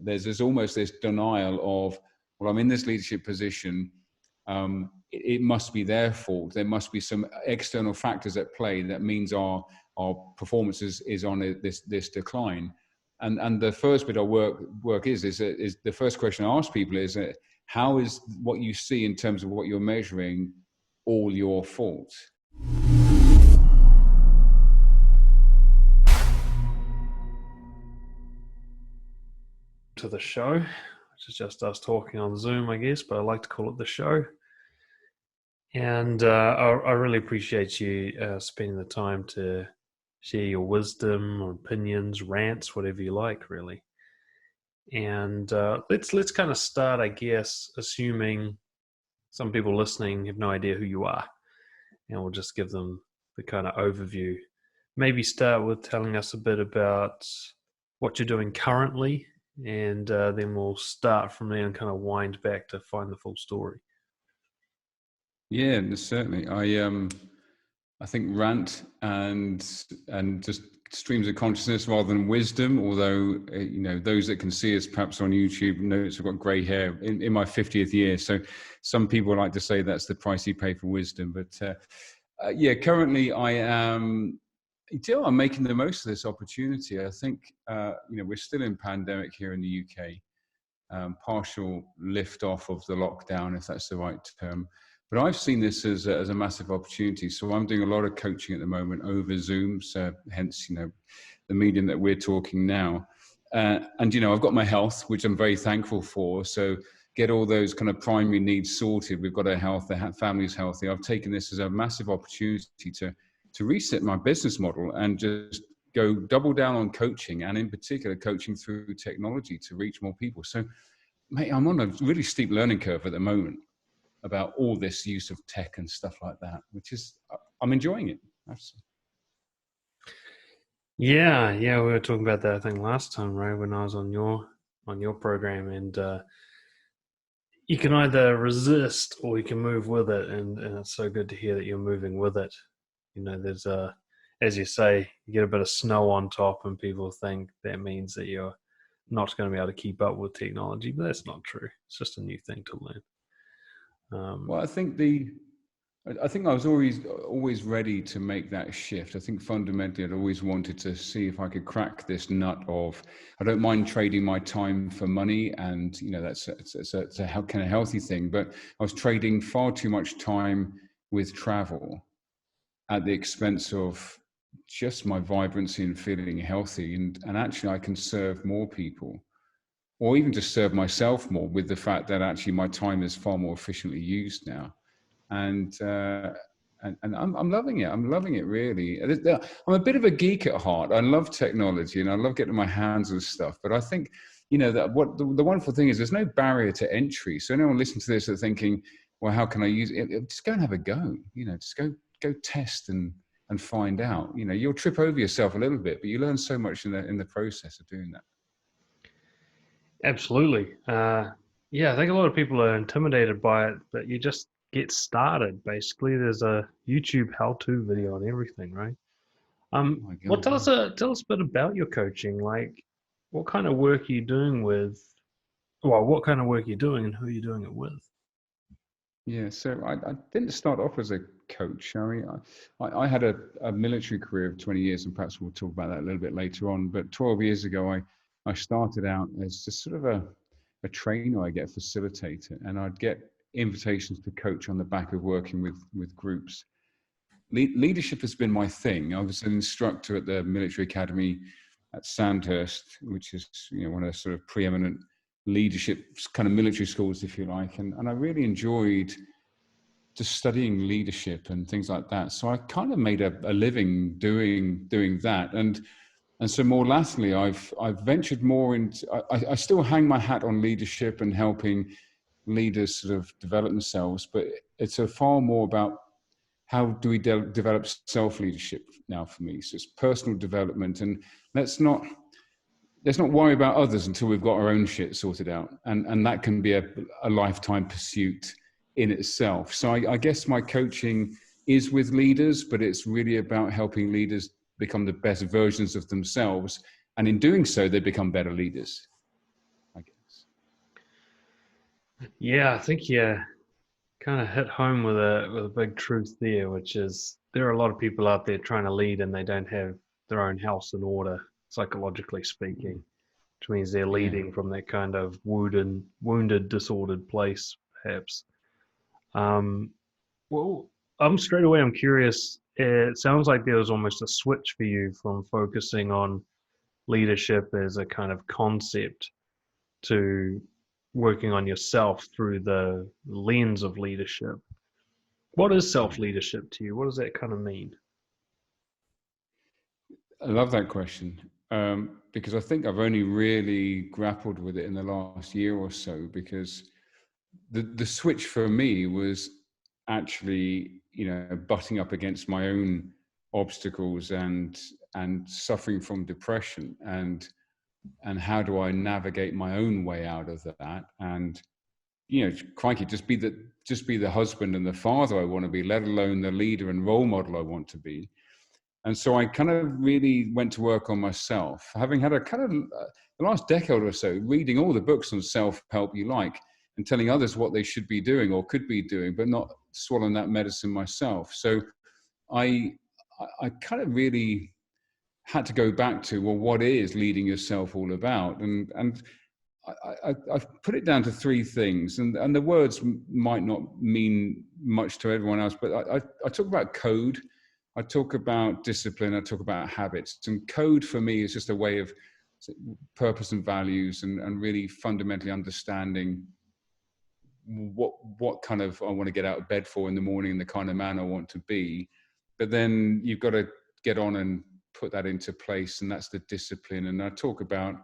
there's almost this denial of, well, I'm in this leadership position. It must be their fault. There must be some external factors at play that means our performance is on this decline. And the first bit of work is the first question I ask people is, how is what you see in terms of what you're measuring all your fault? To the show, which is just us talking on Zoom, I guess, but I like to call it the show. And I really appreciate you spending the time to share your wisdom or opinions, rants, whatever you like, really. And let's kind of start, I guess, assuming some people listening have no idea who you are, and we'll just give them the kind of overview. Maybe start with telling us a bit about what you're doing currently, and then we'll start from there and kind of wind back to find the full story. Yeah, certainly. I think rant and just streams of consciousness rather than wisdom. Although those that can see us perhaps on YouTube notice I've got grey hair in my 50th year. So some people like to say that's the price you pay for wisdom. But currently I'm making the most of this opportunity. I think we're still in pandemic here in the UK. Partial lift off of the lockdown, if that's the right term. But I've seen this as a massive opportunity. So I'm doing a lot of coaching at the moment over Zoom, so hence, the medium that we're talking now. And I've got my health, which I'm very thankful for. So get all those kind of primary needs sorted. We've got our health, the family's healthy. I've taken this as a massive opportunity to reset my business model and just go double down on coaching, and in particular, coaching through technology to reach more people. So, mate, I'm on a really steep learning curve at the moment about all this use of tech and stuff like that, which is, I'm enjoying it. Yeah, we were talking about that, I think, last time, right, when I was on your program, and you can either resist or you can move with it, and it's so good to hear that you're moving with it. There's as you say, you get a bit of snow on top and people think that means that you're not going to be able to keep up with technology, but that's not true. It's just a new thing to learn. Well, I think I was always ready to make that shift. I think fundamentally I'd always wanted to see if I could crack this nut of, I don't mind trading my time for money, and that's a kind of healthy thing, but I was trading far too much time with travel at the expense of just my vibrancy and feeling healthy, and actually I can serve more people, or even just serve myself more, with the fact that actually my time is far more efficiently used now. And I'm loving it. I'm loving it, really. I'm a bit of a geek at heart. I love technology and I love getting my hands on stuff. But I think, that what the wonderful thing is, there's no barrier to entry. So anyone listening to this are thinking, well, how can I use it? Just go and have a go. Just go test and find out. You'll trip over yourself a little bit, but you learn so much in the process of doing that. Absolutely. I think a lot of people are intimidated by it, but you just get started. Basically, there's a YouTube how-to video on everything, right? Tell us a bit about your coaching. Like, what kind of work are you doing with? Well, what kind of work are you doing, and who are you doing it with? Yeah, so I didn't start off as a coach. I mean, I had a military career of 20 years, and perhaps we'll talk about that a little bit later on. But 12 years ago, I started out as just sort of a trainer, a facilitator, and I'd get invitations to coach on the back of working with groups. Leadership has been my thing. I was an instructor at the military academy at Sandhurst, which is one of the sort of preeminent leadership kind of military schools, if you like, and I really enjoyed just studying leadership and things like that. So I kind of made a living doing that, and so more latterly I've ventured more into, I still hang my hat on leadership and helping leaders sort of develop themselves, but it's a far more about how do we develop self-leadership now for me. So it's personal development, and let's not worry about others until we've got our own shit sorted out. And that can be a lifetime pursuit in itself. So I guess my coaching is with leaders, but it's really about helping leaders become the best versions of themselves. And in doing so, they become better leaders, I Yeah, I think you kind of hit home with a big truth there, which is there are a lot of people out there trying to lead and they don't have their own house in order, psychologically speaking, which means they're Yeah. leading from that kind of wounded, disordered place, perhaps. Um, well, I'm curious. It sounds like there was almost a switch for you from focusing on leadership as a kind of concept to working on yourself through the lens of leadership. What is Yeah. self leadership to you? What does that kind of mean? I love that question, because I think I've only really grappled with it in the last year or so, because the switch for me was actually, butting up against my own obstacles and suffering from depression, and how do I navigate my own way out of that, and crikey, just be the husband and the father I want to be, let alone the leader and role model I want to be. And so I kind of really went to work on myself, having had a kind of the last decade or so reading all the books on self-help you like, and telling others what they should be doing or could be doing, but not swallowing that medicine myself. So I I kind of really had to go back to, well, what is leading yourself all about? And I've put it down to three things, and the words might not mean much to everyone else, but I talk about code, I talk about discipline, I talk about habits. And code for me is just a way of purpose and values, and really fundamentally understanding what kind of I want to get out of bed for in the morning and the kind of man I want to be. But then you've got to get on and put that into place, and that's the discipline. And I talk about,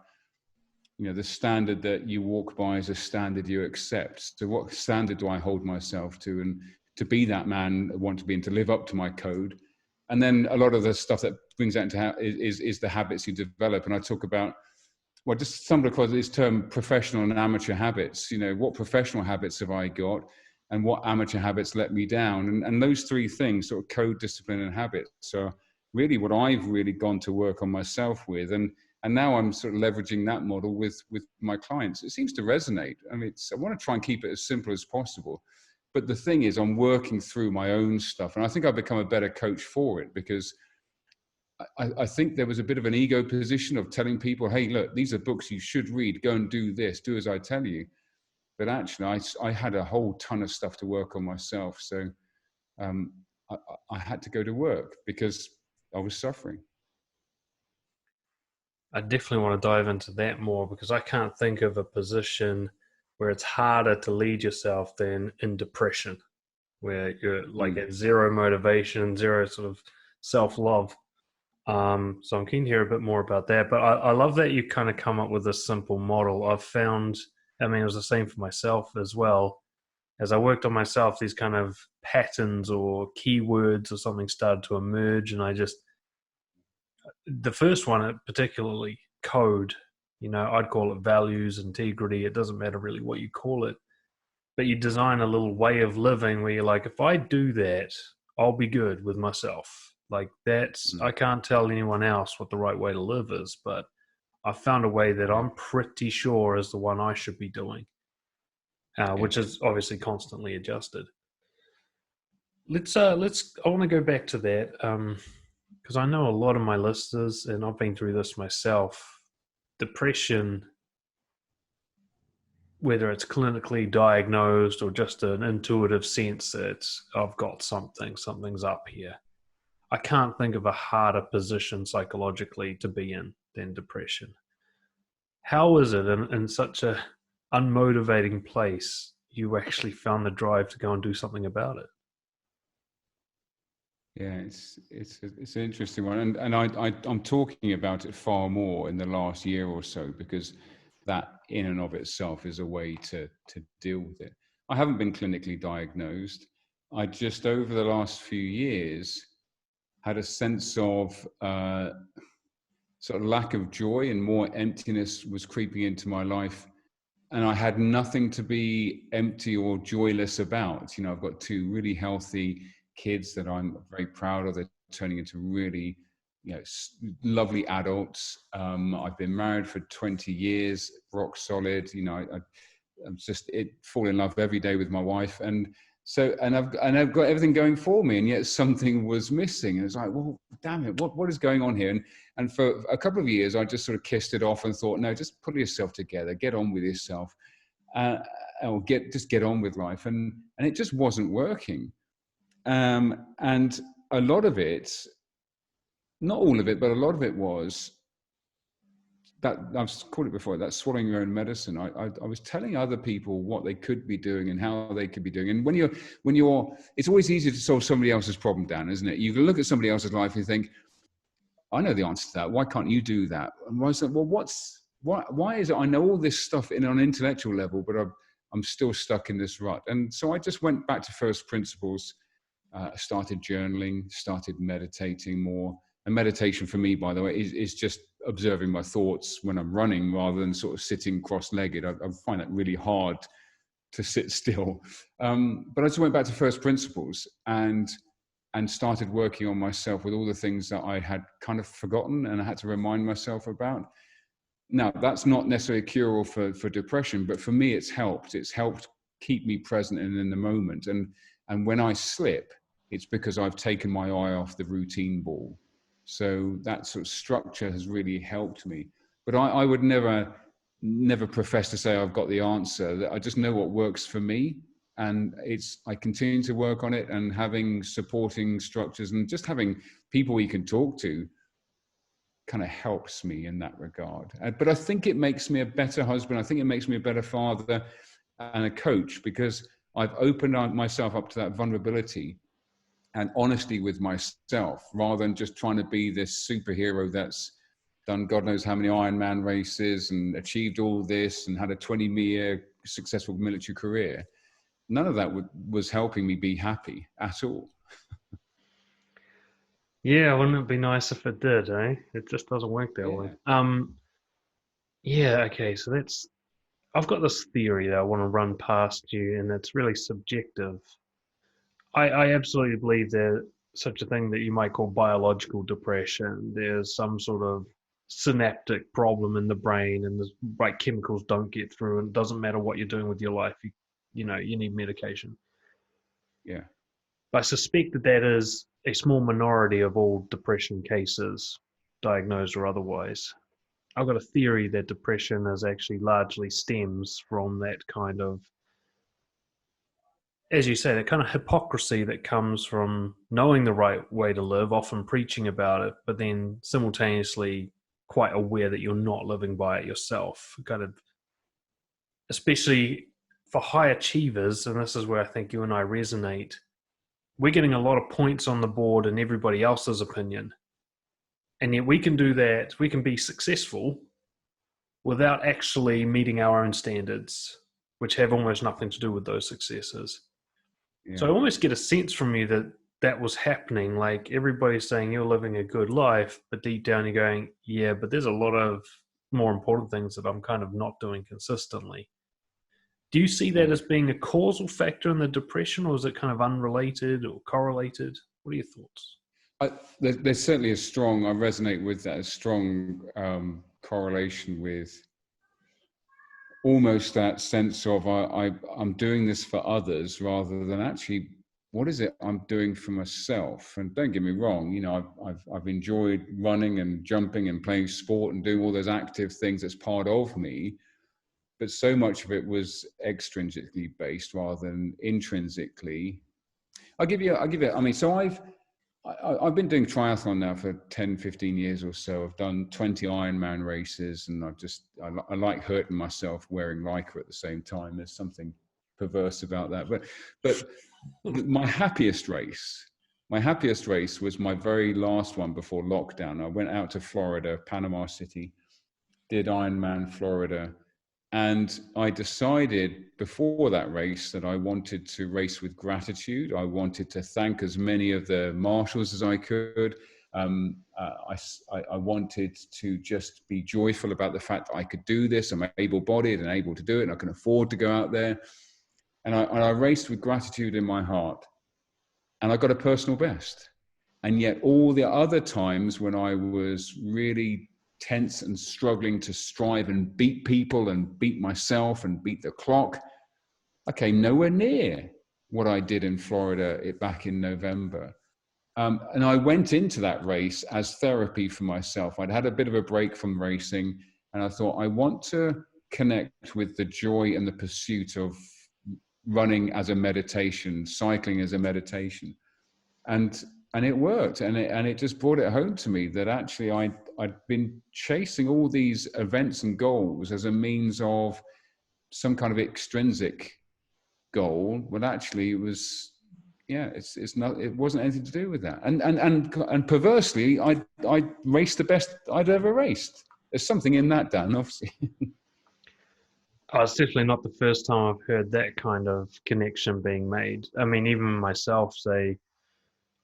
the standard that you walk by is a standard you accept. So what standard do I hold myself to, and to be that man I want to be, and to live up to my code? And then a lot of the stuff that brings that into is the habits you develop. And I talk about, well, just stumbled across this term, professional and amateur habits. What professional habits have I got, and what amateur habits let me down? And those three things, sort of code, discipline, and habits, so really what I've really gone to work on myself with. And now I'm sort of leveraging that model with my clients. It seems to resonate. I mean, I want to try and keep it as simple as possible. But the thing is, I'm working through my own stuff. And I think I've become a better coach for it, because I think there was a bit of an ego position of telling people, hey, look, these are books you should read. Go and do this. Do as I tell you. But actually, I had a whole ton of stuff to work on myself. So um, I, I had to go to work because I was suffering. I definitely want to dive into that more because I can't think of a position where it's harder to lead yourself than in depression, where you're like Mm. at zero motivation, zero sort of self love. So I'm keen to hear a bit more about that. But I love that you kind of come up with a simple model. I've found, I mean, it was the same for myself as well. As I worked on myself, these kind of patterns or keywords or something started to emerge. And the first one, particularly code, I'd call it values, integrity. It doesn't matter really what you call it, but you design a little way of living where you're like, if I do that, I'll be good with myself. Like Mm. I can't tell anyone else what the right way to live is, but I found a way that Yeah. I'm pretty sure is the one I should be doing, Yeah. which is obviously constantly adjusted. I want to go back to that because I know a lot of my listeners, and I've been through this myself. Depression, whether it's clinically diagnosed or just an intuitive sense that I've got something's up here. I can't think of a harder position psychologically to be in than depression. How is it in such a unmotivating place you actually found the drive to go and do something about it? Yeah, it's an interesting one, and I'm talking about it far more in the last year or so, because that in and of itself is a way to deal with it. I haven't been clinically diagnosed. I just, over the last few years, had a sense of sort of lack of joy, and more emptiness was creeping into my life, and I had nothing to be empty or joyless about. I've got two really healthy kids that I'm very proud of. They're turning into really, lovely adults. I've been married for 20 years, rock solid. I'm just fall in love every day with my wife, and so I've got everything going for me, and yet something was missing. And it's like, well, damn it, what is going on here? And for a couple of years, I just sort of kissed it off and thought, no, just put yourself together, get on with yourself, or get on with life, and it just wasn't working. And a lot of it, not all of it, but a lot of it was that, I've called it before, that swallowing your own medicine. I was telling other people what they could be doing and how they could be doing. And when you're, it's always easier to solve somebody else's problem, Dan, isn't it? You can look at somebody else's life and think, I know the answer to that. Why can't you do that? And I was like, well, why is it I know all this stuff on an intellectual level, but I'm still stuck in this rut? And so I just went back to first principles, started journaling, started meditating more. And meditation for me, by the way, is just observing my thoughts when I'm running rather than sort of sitting cross-legged. I find that really hard to sit still. But I just went back to first principles and started working on myself with all the things that I had kind of forgotten and I had to remind myself about. Now, that's not necessarily a cure-all for depression, but for me, it's helped. It's helped keep me present and in the moment. And when I slip, it's because I've taken my eye off the routine ball. So that sort of structure has really helped me. But I would never profess to say I've got the answer. I just know what works for me. And I continue to work on it, and having supporting structures and just having people you can talk to kind of helps me in that regard. But I think it makes me a better husband. I think it makes me a better father and a coach, because I've opened myself up to that vulnerability and honesty with myself, rather than just trying to be this superhero that's done God knows how many Iron Man races and achieved all this and had a 20-year successful military career. None of that was helping me be happy at all. Yeah, wouldn't it be nice if it did, eh? It just doesn't work that way. Yeah, okay, so I've got this theory that I want to run past you, and it's really subjective. I absolutely believe there's such a thing that you might call biological depression. There's some sort of synaptic problem in the brain, and the right chemicals don't get through, and it doesn't matter what you're doing with your life. You need medication. Yeah. I suspect that is a small minority of all depression cases, diagnosed or otherwise. I've got a theory that depression is actually largely stems from that kind of, as you say, that kind of hypocrisy that comes from knowing the right way to live, often preaching about it, but then simultaneously quite aware that you're not living by it yourself. Kind of, especially for high achievers, and this is where I think you and I resonate, we're getting a lot of points on the board in everybody else's opinion. And yet we can do that, we can be successful without actually meeting our own standards, which have almost nothing to do with those successes. Yeah. So I almost get a sense from you that that was happening. Like, everybody's saying you're living a good life, but deep down you're going, yeah, but there's a lot of more important things that I'm kind of not doing consistently. Do you see that as being a causal factor in the depression, or is it kind of unrelated or correlated? What are your thoughts? There's certainly I resonate with that, a strong correlation with almost that sense of I'm doing this for others rather than actually what is it I'm doing for myself. And don't get me wrong, I've enjoyed running and jumping and playing sport and doing all those active things that's part of me, but so much of it was extrinsically based rather than intrinsically. I'll give you I mean, so I've been doing triathlon now for 10, 15 years or so. I've done 20 Iron Man races, and I like hurting myself wearing Lycra at the same time. There's something perverse about that. But my happiest race was my very last one before lockdown. I went out to Florida, Panama City, did Ironman Florida. And I decided before that race that I wanted to race with gratitude. I wanted to thank as many of the marshals as I could. I wanted to just be joyful about the fact that I could do this. I'm able-bodied and able to do it, and I can afford to go out there. And I raced with gratitude in my heart. And I got a personal best. And yet all the other times when I was really tense and struggling to strive and beat people and beat myself and beat the clock. I came nowhere near what I did in Florida back in November. And I went into that race as therapy for myself. I'd had a bit of a break from racing, and I thought, I want to connect with the joy and the pursuit of running as a meditation, cycling as a meditation. And it worked. And it just brought it home to me that actually I'd been chasing all these events and goals as a means of some kind of extrinsic goal, but actually it was, it's not, it wasn't anything to do with that. And perversely, I raced the best I'd ever raced. There's something in that, Dan, obviously. Oh, it's definitely not the first time I've heard that kind of connection being made. I mean, even myself, say,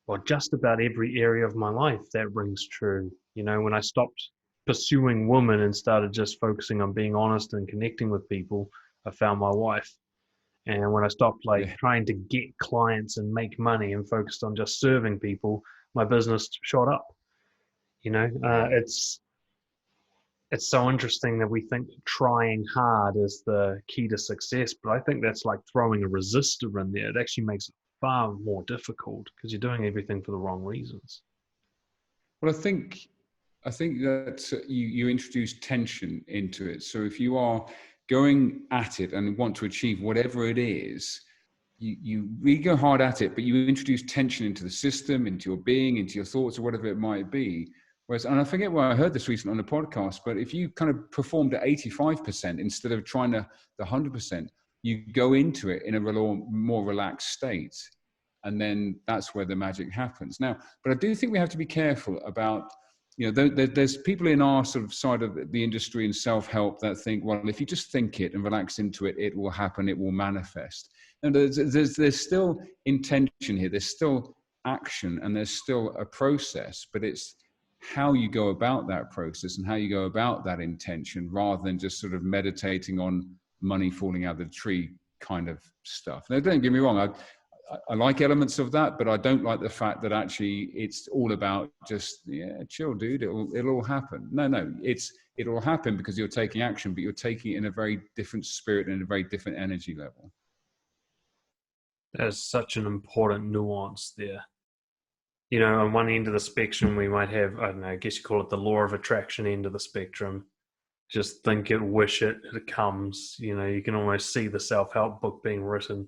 well, just about every area of my life that rings true. You know, when I stopped pursuing women and started just focusing on being honest and connecting with people, I found my wife. And when I stopped trying to get clients and make money and focused on just serving people, my business shot up. You know, it's so interesting that we think trying hard is the key to success, but I think that's like throwing a resistor in there. It actually makes it far more difficult because you're doing everything for the wrong reasons. Well, I think that you introduce tension into it. So if you are going at it and want to achieve whatever it is, you really go hard at it, but you introduce tension into the system, into your being, into your thoughts, or whatever it might be. Whereas, and I forget where I heard this recently on a podcast, but if you kind of performed at 85% instead of trying to the 100%, you go into it in a more relaxed state. And then that's where the magic happens. Now, but I do think we have to be careful about, you know, there's people in our sort of side of the industry and self-help that think, well, if you just think it and relax into it, it will happen, it will manifest. And there's still intention here, there's still action, and there's still a process, but it's how you go about that process and how you go about that intention, rather than just sort of meditating on money falling out of the tree kind of stuff. Now, don't get me wrong, I like elements of that, but I don't like the fact that actually it's all about just, chill, dude, it'll all happen. No, it'll happen because you're taking action, but you're taking it in a very different spirit and a very different energy level. There's such an important nuance there. You know, on one end of the spectrum, we might have, I don't know, I guess you call it the law of attraction end of the spectrum. Just think it, wish it, it comes. You know, you can almost see the self-help book being written.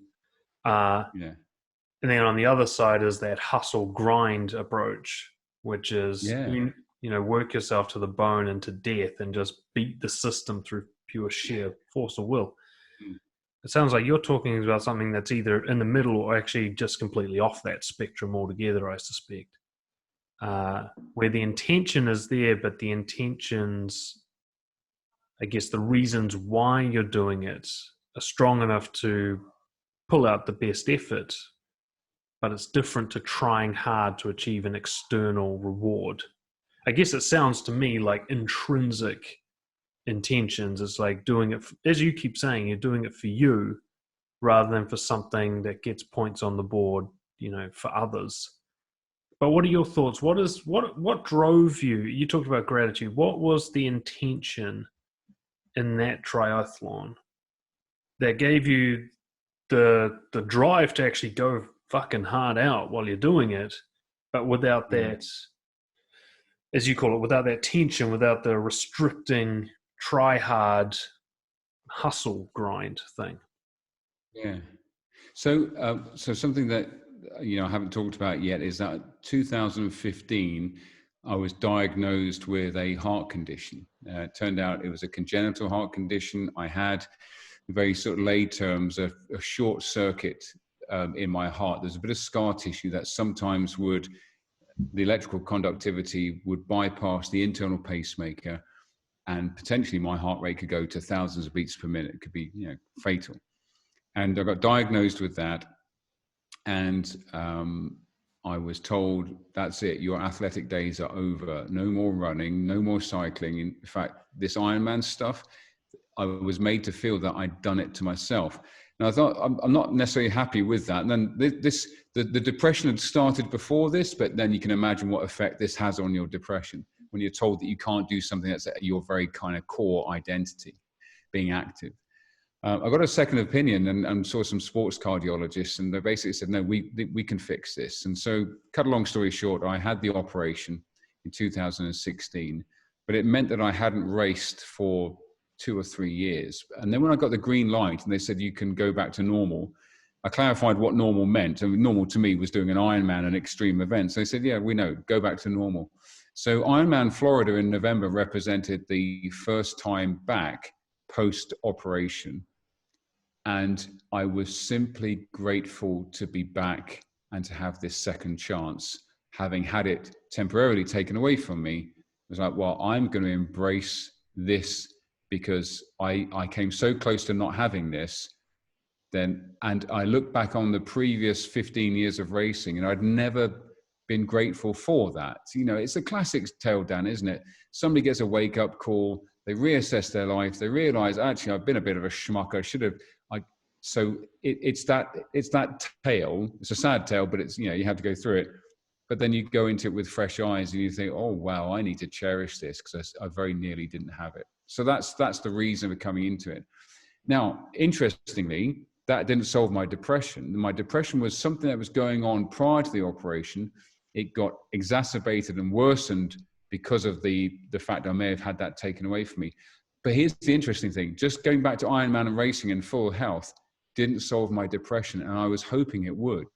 And then on the other side is that hustle grind approach, which is, you know, work yourself to the bone and to death and just beat the system through pure sheer force of will. It sounds like you're talking about something that's either in the middle or actually just completely off that spectrum altogether, I suspect. Where the intention is there, but the intentions, I guess the reasons why you're doing it are strong enough to pull out the best effort, but it's different to trying hard to achieve an external reward. I guess it sounds to me like intrinsic intentions. It's like doing it, as you keep saying, you're doing it for you rather than for something that gets points on the board, you know, for others. But what are your thoughts? What drove you? You talked about gratitude. What was the intention in that triathlon that gave you the drive to actually go fucking hard out while you're doing it, but without that, as you call it, without that tension, without the restricting try hard hustle grind thing? So something that, you know, I haven't talked about yet is that 2015 I was diagnosed with a heart condition. It turned out it was a congenital heart condition. I had, in very sort of lay terms, a short circuit in my heart. There's a bit of scar tissue that sometimes the electrical conductivity would bypass the internal pacemaker, and potentially my heart rate could go to thousands of beats per minute. It could be, you know, fatal. And I got diagnosed with that, and I was told, that's it, your athletic days are over. No more running, no more cycling. In fact, this Iron Man stuff, I was made to feel that I'd done it to myself. And I thought, I'm not necessarily happy with that. And then the depression had started before this, but then you can imagine what effect this has on your depression. when you're told that you can't do something that's your very kind of core identity, being active. I got a second opinion and saw some sports cardiologists, and they basically said, no, we can fix this. And so, cut a long story short, I had the operation in 2016, but it meant that I hadn't raced for 2 or 3 years. And then when I got the green light and they said, you can go back to normal, I clarified what normal meant. And normal to me was doing an Ironman and extreme events. They said, yeah, we know, go back to normal. So Ironman Florida in November represented the first time back post-operation. And I was simply grateful to be back and to have this second chance. Having had it temporarily taken away from me, it was like, well, I'm going to embrace this because I came so close to not having this. And I look back on the previous 15 years of racing, and I'd never been grateful for that. You know, it's a classic tale, Dan, isn't it? Somebody gets a wake-up call, they reassess their life, they realize, actually, I've been a bit of a schmuck. I should have. So it's that tale. It's a sad tale, but it's, you know, you have to go through it. But then you go into it with fresh eyes and you think, oh, wow, I need to cherish this because I very nearly didn't have it. So that's the reason for coming into it. Now, interestingly, that didn't solve my depression. My depression was something that was going on prior to the operation. It got exacerbated and worsened because of the fact I may have had that taken away from me. But here's the interesting thing. Just going back to Ironman and racing in full health didn't solve my depression, and I was hoping it would.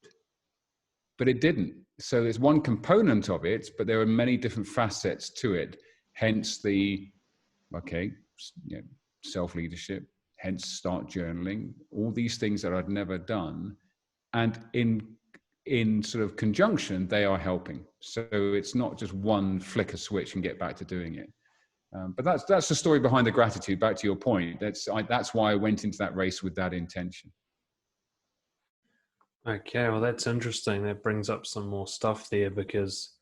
But it didn't. So there's one component of it, but there are many different facets to it. Hence self-leadership, hence start journaling, all these things that I'd never done. And in sort of conjunction, they are helping. So it's not just one flick a switch and get back to doing it. But that's the story behind the gratitude. Back to your point, that's why I went into that race with that intention. Okay, well, that's interesting. That brings up some more stuff there, because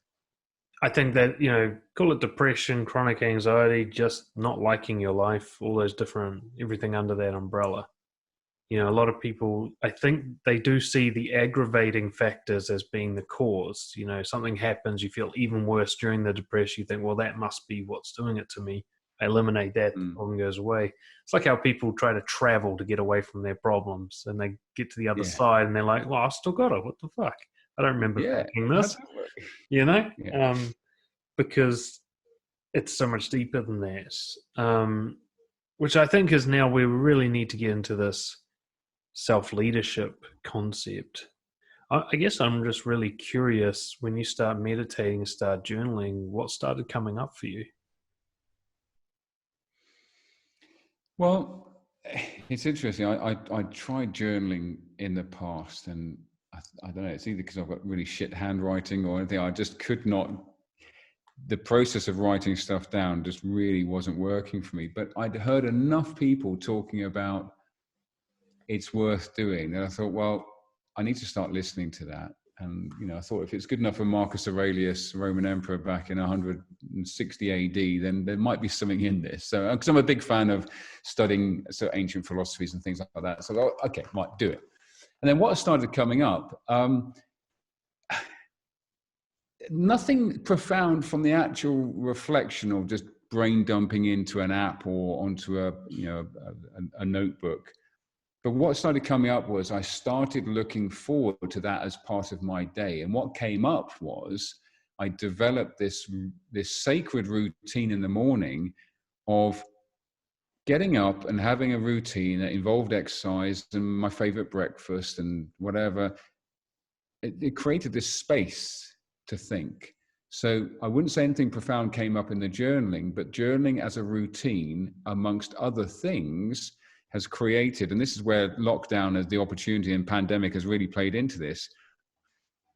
I think that, you know, call it depression, chronic anxiety, just not liking your life, all those different, everything under that umbrella. You know, a lot of people, I think they do see the aggravating factors as being the cause. You know, something happens, you feel even worse during the depression, you think, well, that must be what's doing it to me. I eliminate that, the problem goes away. It's like how people try to travel to get away from their problems, and they get to the other side and they're like, well, I still got it. What the fuck? I don't remember thinking this, you know, because it's so much deeper than that. Which I think is now we really need to get into this self-leadership concept. I guess I'm just really curious, when you start meditating, start journaling, what started coming up for you? Well, it's interesting. I tried journaling in the past, and I don't know, it's either because I've got really shit handwriting or anything. I just could not, the process of writing stuff down just really wasn't working for me. But I'd heard enough people talking about it's worth doing that I thought, well, I need to start listening to that. And, you know, I thought if it's good enough for Marcus Aurelius, Roman emperor back in 160 AD, then there might be something in this. So, because I'm a big fan of studying ancient philosophies and things like that. So, okay, might do it. And then what started coming up, nothing profound from the actual reflection or just brain dumping into an app or onto a notebook. But what started coming up was I started looking forward to that as part of my day. And what came up was I developed this sacred routine in the morning of getting up and having a routine that involved exercise and my favorite breakfast and whatever. It created this space to think. So I wouldn't say anything profound came up in the journaling, but journaling as a routine, amongst other things, has created, and this is where lockdown as the opportunity and pandemic has really played into this.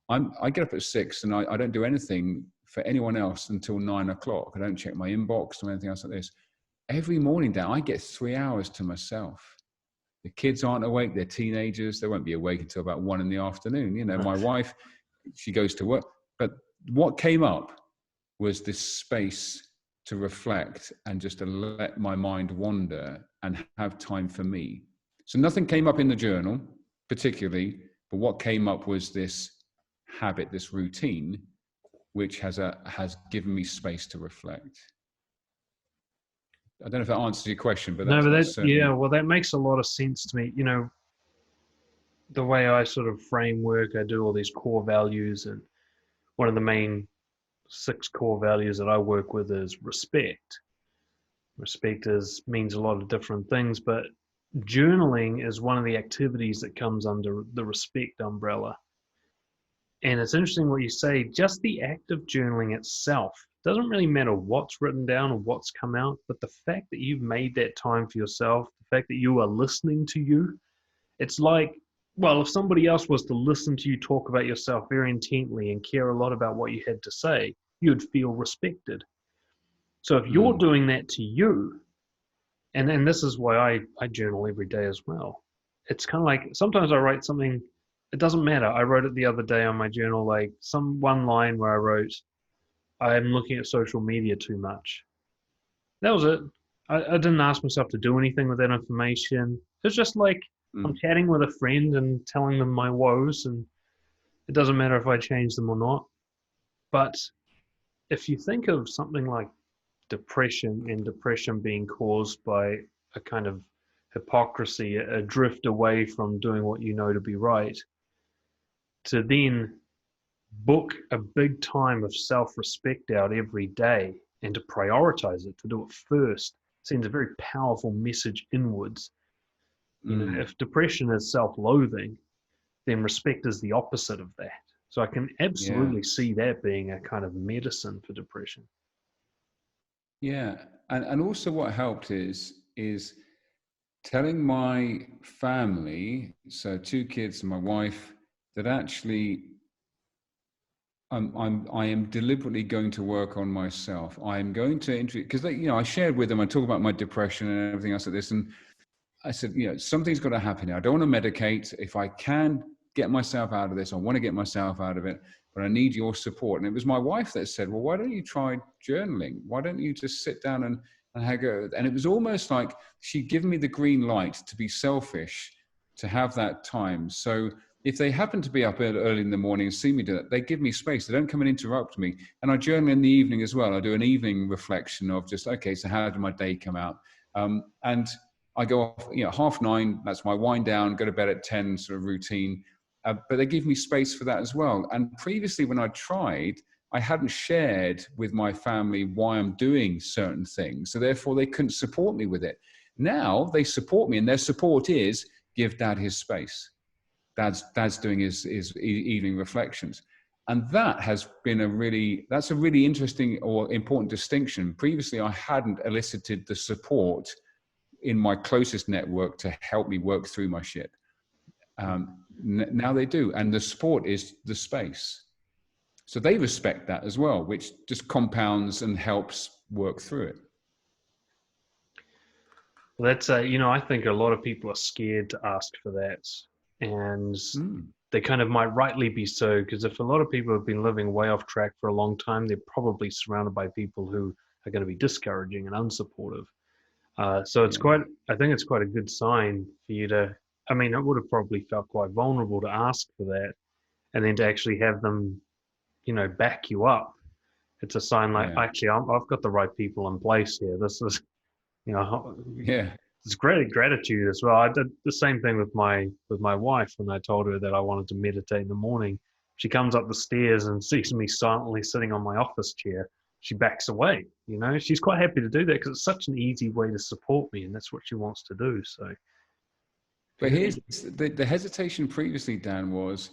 I get up at 6 and I don't do anything for anyone else until 9 o'clock. I don't check my inbox or anything else like this. Every morning down, I get 3 hours to myself. The kids aren't awake. They're teenagers. They won't be awake until about 1 in the afternoon. You know, my wife, she goes to work. But what came up was this space to reflect and just to let my mind wander and have time for me. So nothing came up in the journal particularly, but what came up was this habit, this routine. which has given me space to reflect. I don't know if that answers your question, but No, but that's certainly. yeah, well, that makes a lot of sense to me. You know, the way I sort of framework, I do all these core values, and one of the main 6 core values that I work with is respect. Respect means a lot of different things, but journaling is one of the activities that comes under the respect umbrella. And it's interesting what you say, just the act of journaling itself doesn't really matter what's written down or what's come out, but the fact that you've made that time for yourself, the fact that you are listening to you, it's like, well, if somebody else was to listen to you talk about yourself very intently and care a lot about what you had to say, you'd feel respected. So if you're Mm, doing that to you, and this is why I journal every day as well. It's kind of like sometimes I write something, it doesn't matter. I wrote it the other day on my journal, like some one line where I wrote, I'm looking at social media too much. That was it. I didn't ask myself to do anything with that information. It's just like I'm mm, chatting with a friend and telling them my woes, and it doesn't matter if I change them or not. But if you think of something like depression, and depression being caused by a kind of hypocrisy, a drift away from doing what you know to be right, to then book a big time of self-respect out every day and to prioritize it, to do it first, sends a very powerful message inwards. You know, mm. if depression is self-loathing, then respect is the opposite of that. So I can Yeah, absolutely see that being a kind of medicine for depression. yeah, and also what helped is telling my family, so 2 kids and my wife, that actually I am deliberately going to work on myself. I am going to because I shared with them. I talk about my depression and everything else like this, and I said, something's got to happen here. I don't want to medicate. If I can get myself out of this, I want to get myself out of it, but I need your support. And it was my wife that said, well, why don't you try journaling? Why don't you just sit down and have a go? And it was almost like she'd given me the green light to be selfish, to have that time. So if they happen to be up early in the morning and see me do that, they give me space. They don't come and interrupt me. And I journal in the evening as well. I do an evening reflection of just, okay, so how did my day come out? And I go off, 9:30. That's my wind down. Go to bed at 10, sort of routine. But they give me space for that as well. And previously, when I tried, I hadn't shared with my family why I'm doing certain things, so therefore they couldn't support me with it. Now they support me, and their support is give Dad his space. Dad's doing his evening reflections. And that has been that's a really interesting or important distinction. Previously, I hadn't elicited the support in my closest network to help me work through my shit. Now they do, and the support is the space. So they respect that as well, which just compounds and helps work through it. Well, that's I think a lot of people are scared to ask for that, and Mm, they kind of might rightly be so, because if a lot of people have been living way off track for a long time, they're probably surrounded by people who are going to be discouraging and unsupportive. So it's yeah, quite, I think it's quite a good sign for you to, I mean, I would have probably felt quite vulnerable to ask for that, and then to actually have them, back you up. It's a sign like, yeah, actually, I've got the right people in place here. This is, you know, yeah, it's great gratitude as well. I did the same thing with my wife when I told her that I wanted to meditate in the morning. She comes up the stairs and sees me silently sitting on my office chair. She backs away. She's quite happy to do that because it's such an easy way to support me, and that's what she wants to do. So, but here's the hesitation previously, Dan, was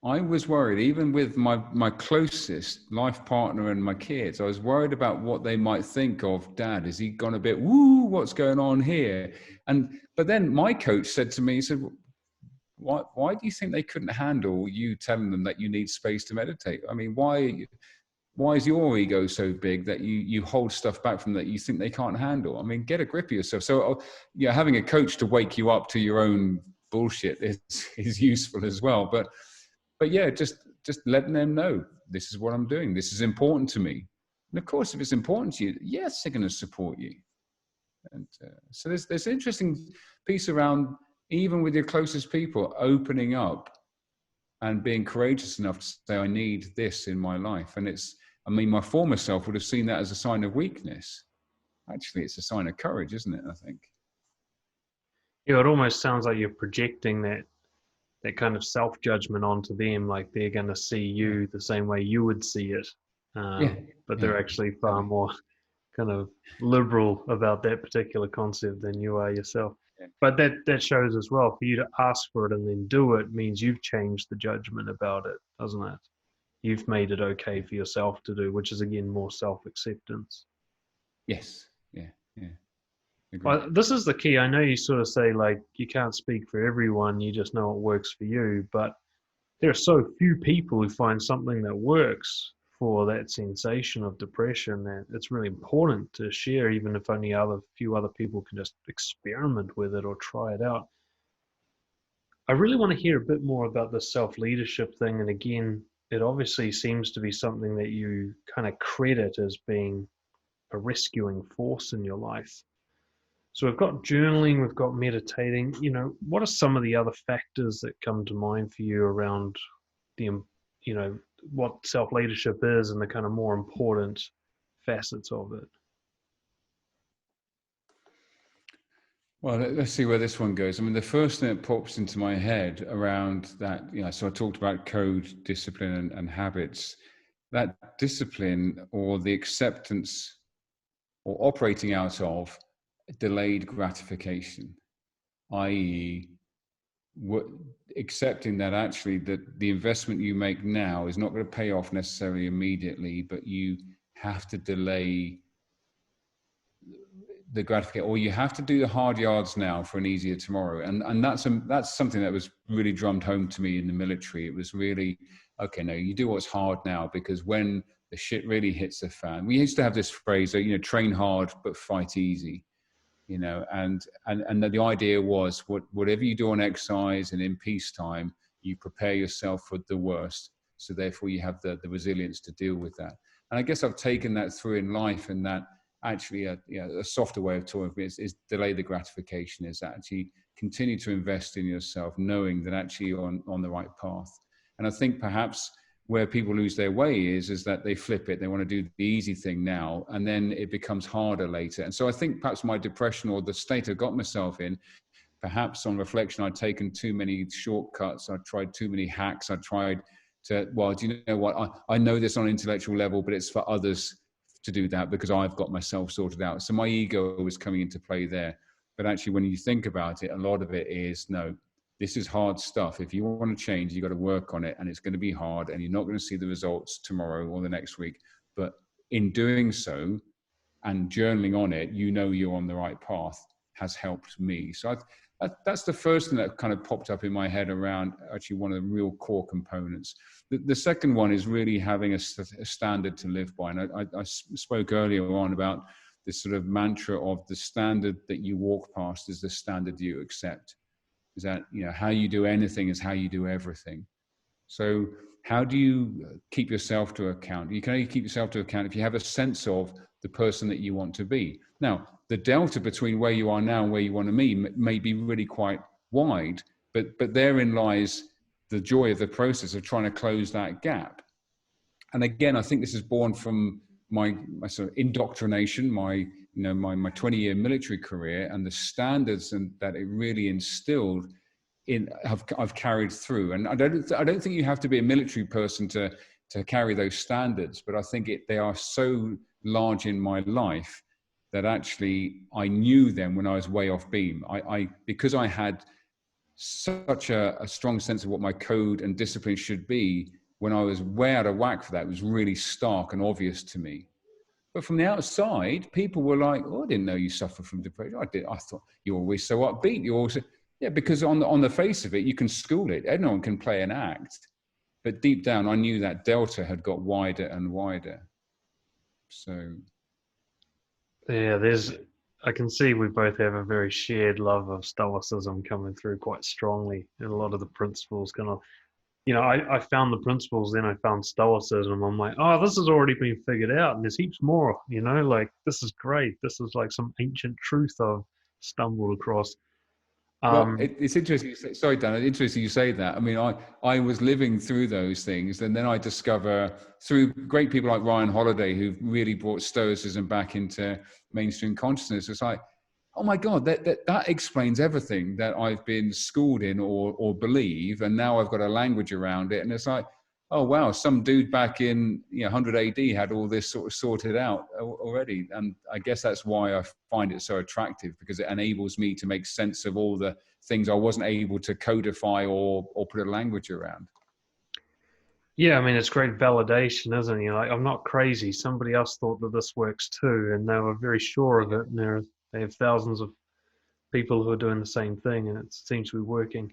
I was worried, even with my closest life partner and my kids, I was worried about what they might think of Dad. Is he gone a bit, woo, what's going on here? But then my coach said to me, he said, why do you think they couldn't handle you telling them that you need space to meditate? I mean, why is your ego so big that you hold stuff back from that you think they can't handle? I mean, get a grip of yourself. So having a coach to wake you up to your own bullshit is useful as well. But yeah, just letting them know this is what I'm doing. This is important to me. And of course, if it's important to you, yes, they're going to support you. And so there's an interesting piece around, even with your closest people, opening up and being courageous enough to say, I need this in my life. And I mean, my former self would have seen that as a sign of weakness. Actually, it's a sign of courage, isn't it? I think. Yeah, it almost sounds like you're projecting that kind of self judgment onto them, like they're going to see you the same way you would see it, Yeah. but Yeah. they're actually far more kind of liberal about that particular concept than you are yourself. Yeah. But that shows as well, for you to ask for it and then do it means you've changed the judgment about it, doesn't it? You've made it okay for yourself to do, which is again more self-acceptance. Yes. Yeah. Yeah. Agree. Well, this is the key. I know you sort of say like you can't speak for everyone, you just know what works for you, but there are so few people who find something that works for that sensation of depression that it's really important to share, even if only few other people can just experiment with it or try it out. I really want to hear a bit more about the self-leadership thing. And again, it obviously seems to be something that you kind of credit as being a rescuing force in your life. So we've got journaling, we've got meditating. What are some of the other factors that come to mind for you around the, what self-leadership is and the kind of more important facets of it? Well, let's see where this one goes. I mean, the first thing that pops into my head around that, so I talked about code, discipline, and habits. That discipline, or the acceptance or operating out of delayed gratification, i.e., accepting that actually that the investment you make now is not going to pay off necessarily immediately, but you have to delay the gratification, or you have to do the hard yards now for an easier tomorrow. And that's something that was really drummed home to me in the military. It was really, okay, no, you do what's hard now, because when the shit really hits the fan, we used to have this phrase, train hard but fight easy. And the idea was, whatever you do on exercise and in peacetime, you prepare yourself for the worst. So therefore you have the resilience to deal with that. And I guess I've taken that through in life, and that actually a softer way of talking is delay the gratification, is actually continue to invest in yourself, knowing that actually you're on the right path. And I think perhaps where people lose their way is that they flip it. They want to do the easy thing now, and then it becomes harder later. And so I think perhaps my depression, or the state I got myself in, perhaps on reflection, I'd taken too many shortcuts. I tried too many hacks. I tried to, well, do you know what? I know this on an intellectual level, but it's for others to do that because I've got myself sorted out. So my ego was coming into play there. But actually, when you think about it, a lot of it is, no, this is hard stuff. If you want to change, you've got to work on it, and it's going to be hard, and you're not going to see the results tomorrow or the next week. But in doing so and journaling on it, you're on the right path, has helped me. So that's the first thing that kind of popped up in my head around actually one of the real core components. The second one is really having a standard to live by. And I spoke earlier on about this sort of mantra of the standard that you walk past is the standard you accept. Is that, how you do anything is how you do everything. So how do you keep yourself to account? You can only keep yourself to account if you have a sense of the person that you want to be. Now, the delta between where you are now and where you want to be may be really quite wide, but therein lies the joy of the process of trying to close that gap. And again, I think this is born from my sort of indoctrination, my 20-year military career, and the standards that it really instilled I've carried through. And I don't think you have to be a military person to carry those standards, but I think they are so large in my life that actually I knew them when I was way off beam. Because I had such a strong sense of what my code and discipline should be, when I was way out of whack for that, it was really stark and obvious to me. But from the outside, people were like, "Oh, I didn't know you suffer from depression. I thought you're always so upbeat. You're also..." Yeah, because on the face of it, you can school it. Anyone can play an act. But deep down, I knew that delta had got wider and wider. So... Yeah, I can see we both have a very shared love of Stoicism coming through quite strongly, and a lot of the principles kind of, I found the principles, then I found Stoicism. I'm like, oh, this has already been figured out, and there's heaps more, like, this is great. This is like some ancient truth I've stumbled across. Well, Um, it's interesting. Sorry, Dan. It's interesting you say that. I mean, I was living through those things, and then I discover through great people like Ryan Holiday, who've really brought Stoicism back into mainstream consciousness. It's like, oh my God, that explains everything that I've been schooled in or believe, and now I've got a language around it. And it's like, oh wow, some dude back in 100 AD had all this sort of sorted out already. And I guess that's why I find it so attractive, because it enables me to make sense of all the things I wasn't able to codify or put a language around. yeah, I mean, it's great validation, isn't it? You're like, I'm not crazy. Somebody else thought that this works too, and they were very sure of Yeah, it. And they have thousands of people who are doing the same thing, and it seems to be working.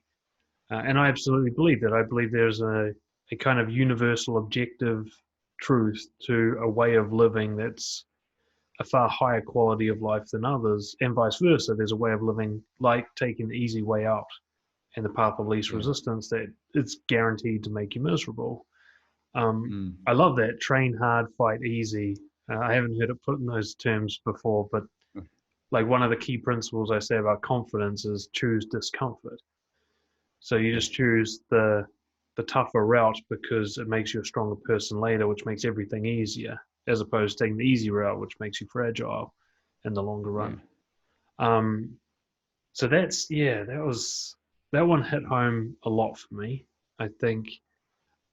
And I absolutely believe that. I believe there's a kind of universal objective truth to a way of living that's a far higher quality of life than others, and vice versa. There's a way of living like taking the easy way out and the path of least yeah. resistance that it's guaranteed to make you miserable. Mm, I love that. Train hard, fight easy. I haven't heard it put in those terms before, but like one of the key principles I say about confidence is choose discomfort. So you yeah, just choose the tougher route because it makes you a stronger person later, which makes everything easier, as opposed to taking the easy route, which makes you fragile in the longer yeah. run. Um, so that's that one hit home a lot for me. I think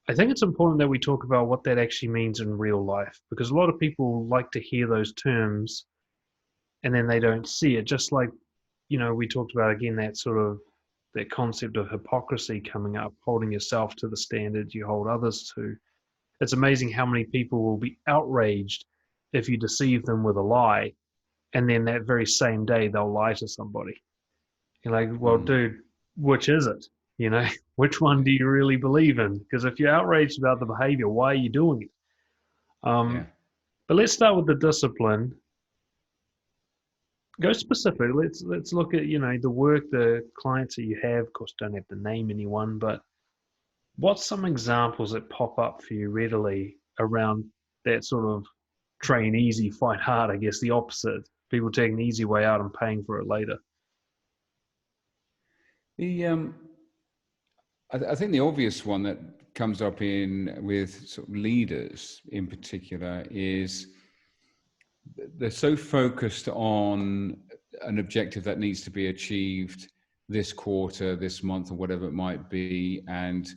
I think it's important that we talk about what that actually means in real life because a lot of people like to hear those terms and then they don't see it. Just like we talked about again that sort of that concept of hypocrisy coming up, holding yourself to the standard you hold others to. It's amazing how many people will be outraged if you deceive them with a lie, and then that very same day they'll lie to somebody. You're like, well, Mm, dude, which is it? You know, which one yeah, do you really believe in? Because if you're outraged about the behavior, why are you doing it? yeah. But let's start with the discipline. Go specific. Let's look at the work, the clients that you have. Of course, don't have to name anyone, but what's some examples that pop up for you readily around that sort of train easy, fight hard? I guess the opposite. People taking the easy way out and paying for it later. The I think the obvious one that comes up in with sort of leaders in particular is they're so focused on an objective that needs to be achieved this quarter, this month, or whatever it might be, and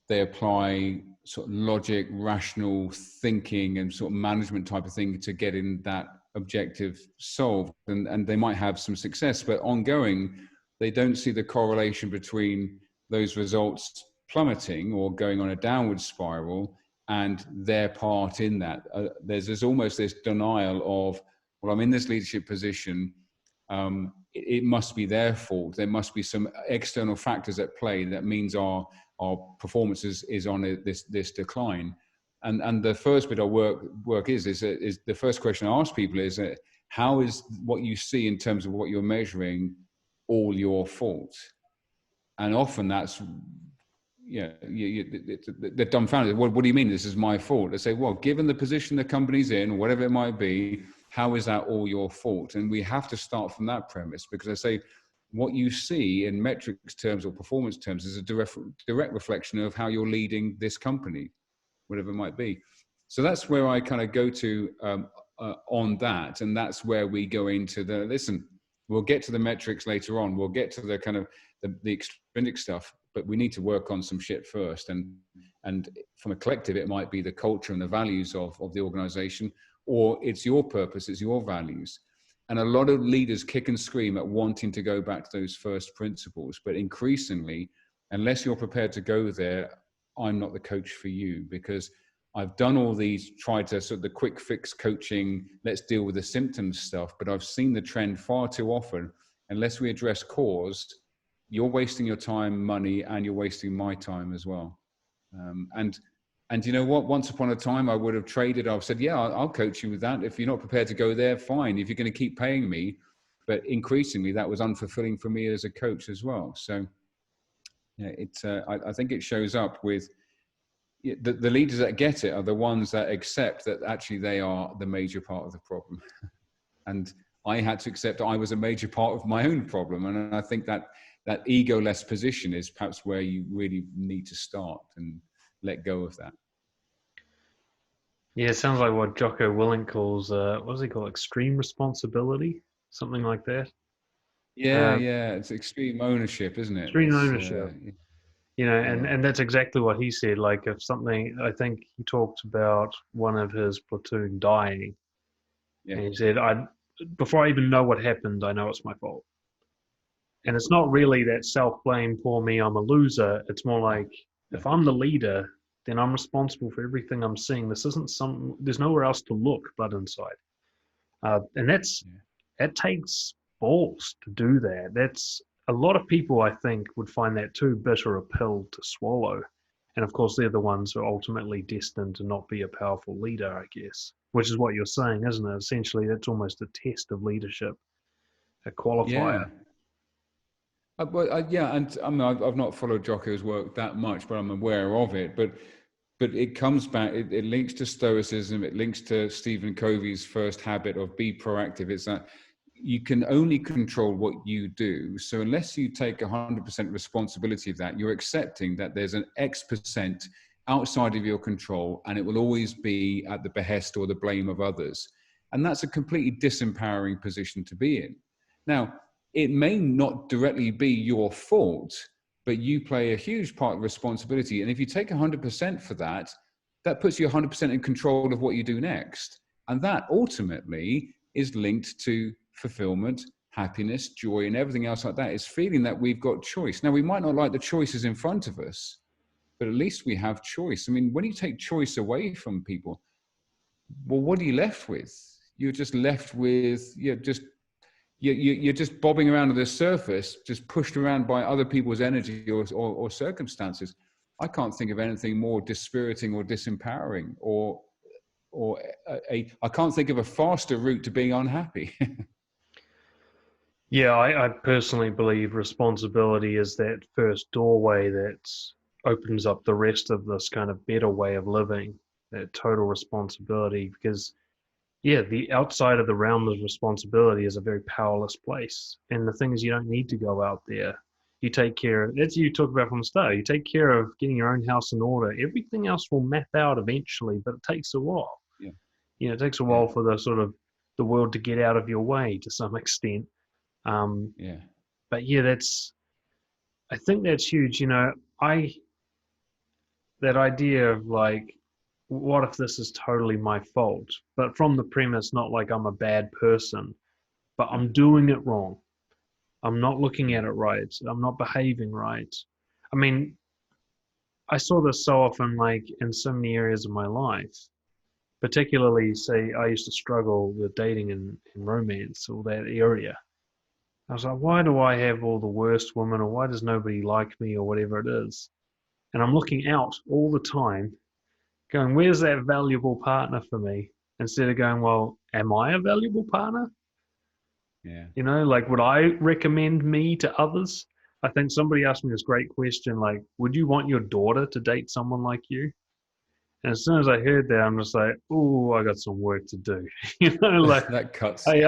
they apply sort of logic, rational thinking, and sort of management type of thing to getting that objective solved. And they might have some success, but ongoing, they don't see the correlation between those results plummeting or going on a downward spiral and their part in that. There's almost this denial of, well, I'm in this leadership position. It must be their fault. There must be some external factors at play that means our performance is on this decline. And the first bit of work is the first question I ask people is how is what you see in terms of what you're measuring all your fault? And often that's they're dumbfounded. What do you mean this is my fault? They say, well, given the position the company's in, or whatever it might be, how is that all your fault? And we have to start from that premise, because I say what you see in metrics terms or performance terms is a direct reflection of how you're leading this company, whatever it might be. So that's where I kind of go to on that. And that's where we go into listen, we'll get to the metrics later on. We'll get to the kind of the extrinsic stuff, but we need to work on some shit first. And from a collective, it might be the culture and the values of the organization, or it's your purpose, it's your values. And a lot of leaders kick and scream at wanting to go back to those first principles. But increasingly, unless you're prepared to go there, I'm not the coach for you, because I've done all these, tried to sort of the quick fix coaching, let's deal with the symptoms stuff. But I've seen the trend far too often. Unless we address cause, you're wasting your time, money, and you're wasting my time as well. And you know what? Once upon a time, I would have traded. I've said, yeah, I'll coach you with that. If you're not prepared to go there, fine. If you're going to keep paying me, but increasingly that was unfulfilling for me as a coach as well. So yeah, I think it shows up with the leaders that get it are the ones that accept that actually they are the major part of the problem. And I had to accept I was a major part of my own problem. And I think that ego-less position is perhaps where you really need to start and let go of that. Yeah, it sounds like what Jocko Willink calls, what does he call it? Extreme responsibility? Something like that. Yeah, Uh, yeah, it's extreme ownership, isn't it? Extreme It's ownership. You know, yeah, and that's exactly what he said. Like, if something, I think he talked about one of his platoon dying, yeah, and he said, "I before I even know what happened, I know it's my fault." yeah, And it's not really that self blame, poor me, I'm a loser. It's more no, like, no, if I'm the leader, then I'm responsible for everything I'm seeing. This isn't there's nowhere else to look but inside. And yeah, that takes balls to do that. That's a lot of people, I think, would find that too bitter a pill to swallow. And of course, they're the ones who are ultimately destined to not be a powerful leader, I guess, which is what you're saying, isn't it? Essentially, that's almost a test of leadership, a qualifier. yeah. Yeah, and I mean, I've not followed Jocko's work that much, but I'm aware of it. But it comes back. It links to Stoicism. It links to Stephen Covey's first habit of be proactive. It's that you can only control what you do. So unless you take 100% responsibility of that, you're accepting that there's an X% outside of your control, and it will always be at the behest or the blame of others. And that's a completely disempowering position to be in. Now, it may not directly be your fault, but you play a huge part of responsibility. And if you take 100% for that, that puts you 100% in control of what you do next. And that ultimately is linked to fulfillment, happiness, joy, and everything else like that. It's feeling that we've got choice. Now, we might not like the choices in front of us, but at least we have choice. I mean, when you take choice away from people, well, what are you left with? You're just left with, you're just bobbing around on the surface, just pushed around by other people's energy or circumstances. I can't think of anything more dispiriting or disempowering, or I can't think of a faster route to being unhappy. Yeah, I personally believe responsibility is that first doorway that opens up the rest of this kind of better way of living, that total responsibility. Because, yeah, the outside of the realm of responsibility is a very powerless place. And the thing is, you don't need to go out there. You take care of, that's you talk about from the start. You take care of getting your own house in order. Everything else will map out eventually, but it takes a while. Yeah, You know, it takes a yeah, while for the sort of the world to get out of your way to some extent. Um, yeah, but yeah, I think that's huge. You know, I that idea of like, what if this is totally my fault? But from the premise, not like I'm a bad person, but no, I'm doing it wrong. I'm not looking yeah, at it right. I'm not behaving right. I mean, I saw this so often, like in so many areas of my life, particularly, say, I used to struggle with dating and romance, all that area. I was like, why do I have all the worst women, or why does nobody like me, or whatever it is? And I'm looking out all the time, going, where's that valuable partner for me? Instead of going, well, am I a valuable partner? yeah, You know, like, would I recommend me to others? I think somebody asked me this great question, like, would you want your daughter to date someone like you? And as soon as I heard that, I'm just like, oh, I got some work to do. You know, like, that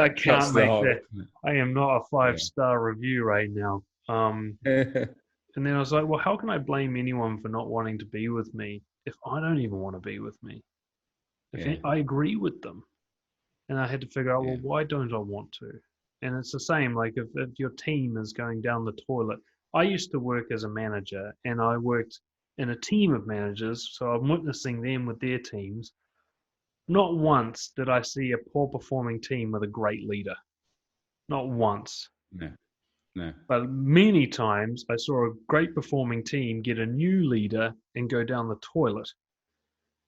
I cuts can't the make heart, that. doesn't I am not a it? 5-star review right now. Yeah, And then I was like, well, how can I blame anyone for not wanting to be with me if I don't even want to be with me? If yeah, I agree with them, and I had to figure out, well, yeah, why don't I want to? And it's the same, like if your team is going down the toilet. I used to work as a manager, and I worked in a team of managers, so I'm witnessing them with their teams. Not once did I see a poor performing team with a great leader. Not once. no, no, But many times I saw a great performing team get a new leader and go down the toilet.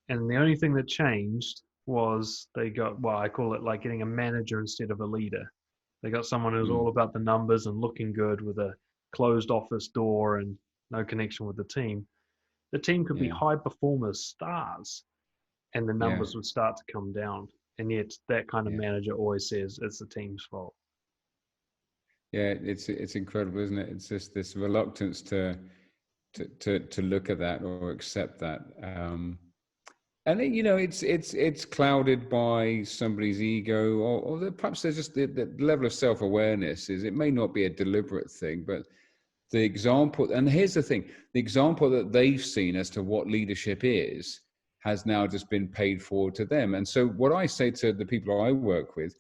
And the only thing that changed was they got, well, I call it like getting a manager instead of a leader. They got someone who's mm, all about the numbers and looking good with a closed office door and no connection with the team. The team could be yeah, high performers, stars, and the yeah, numbers would start to come down. And yet that kind of yeah. manager always says it's the team's fault. Yeah, it's incredible, isn't it? It's just this reluctance to look at that or accept that. And it's clouded by somebody's ego, or perhaps there's just the level of self-awareness is, it may not be a deliberate thing, but the example, and here's the thing, the example that they've seen as to what leadership is has now just been paid forward to them. And so what I say to the people I work with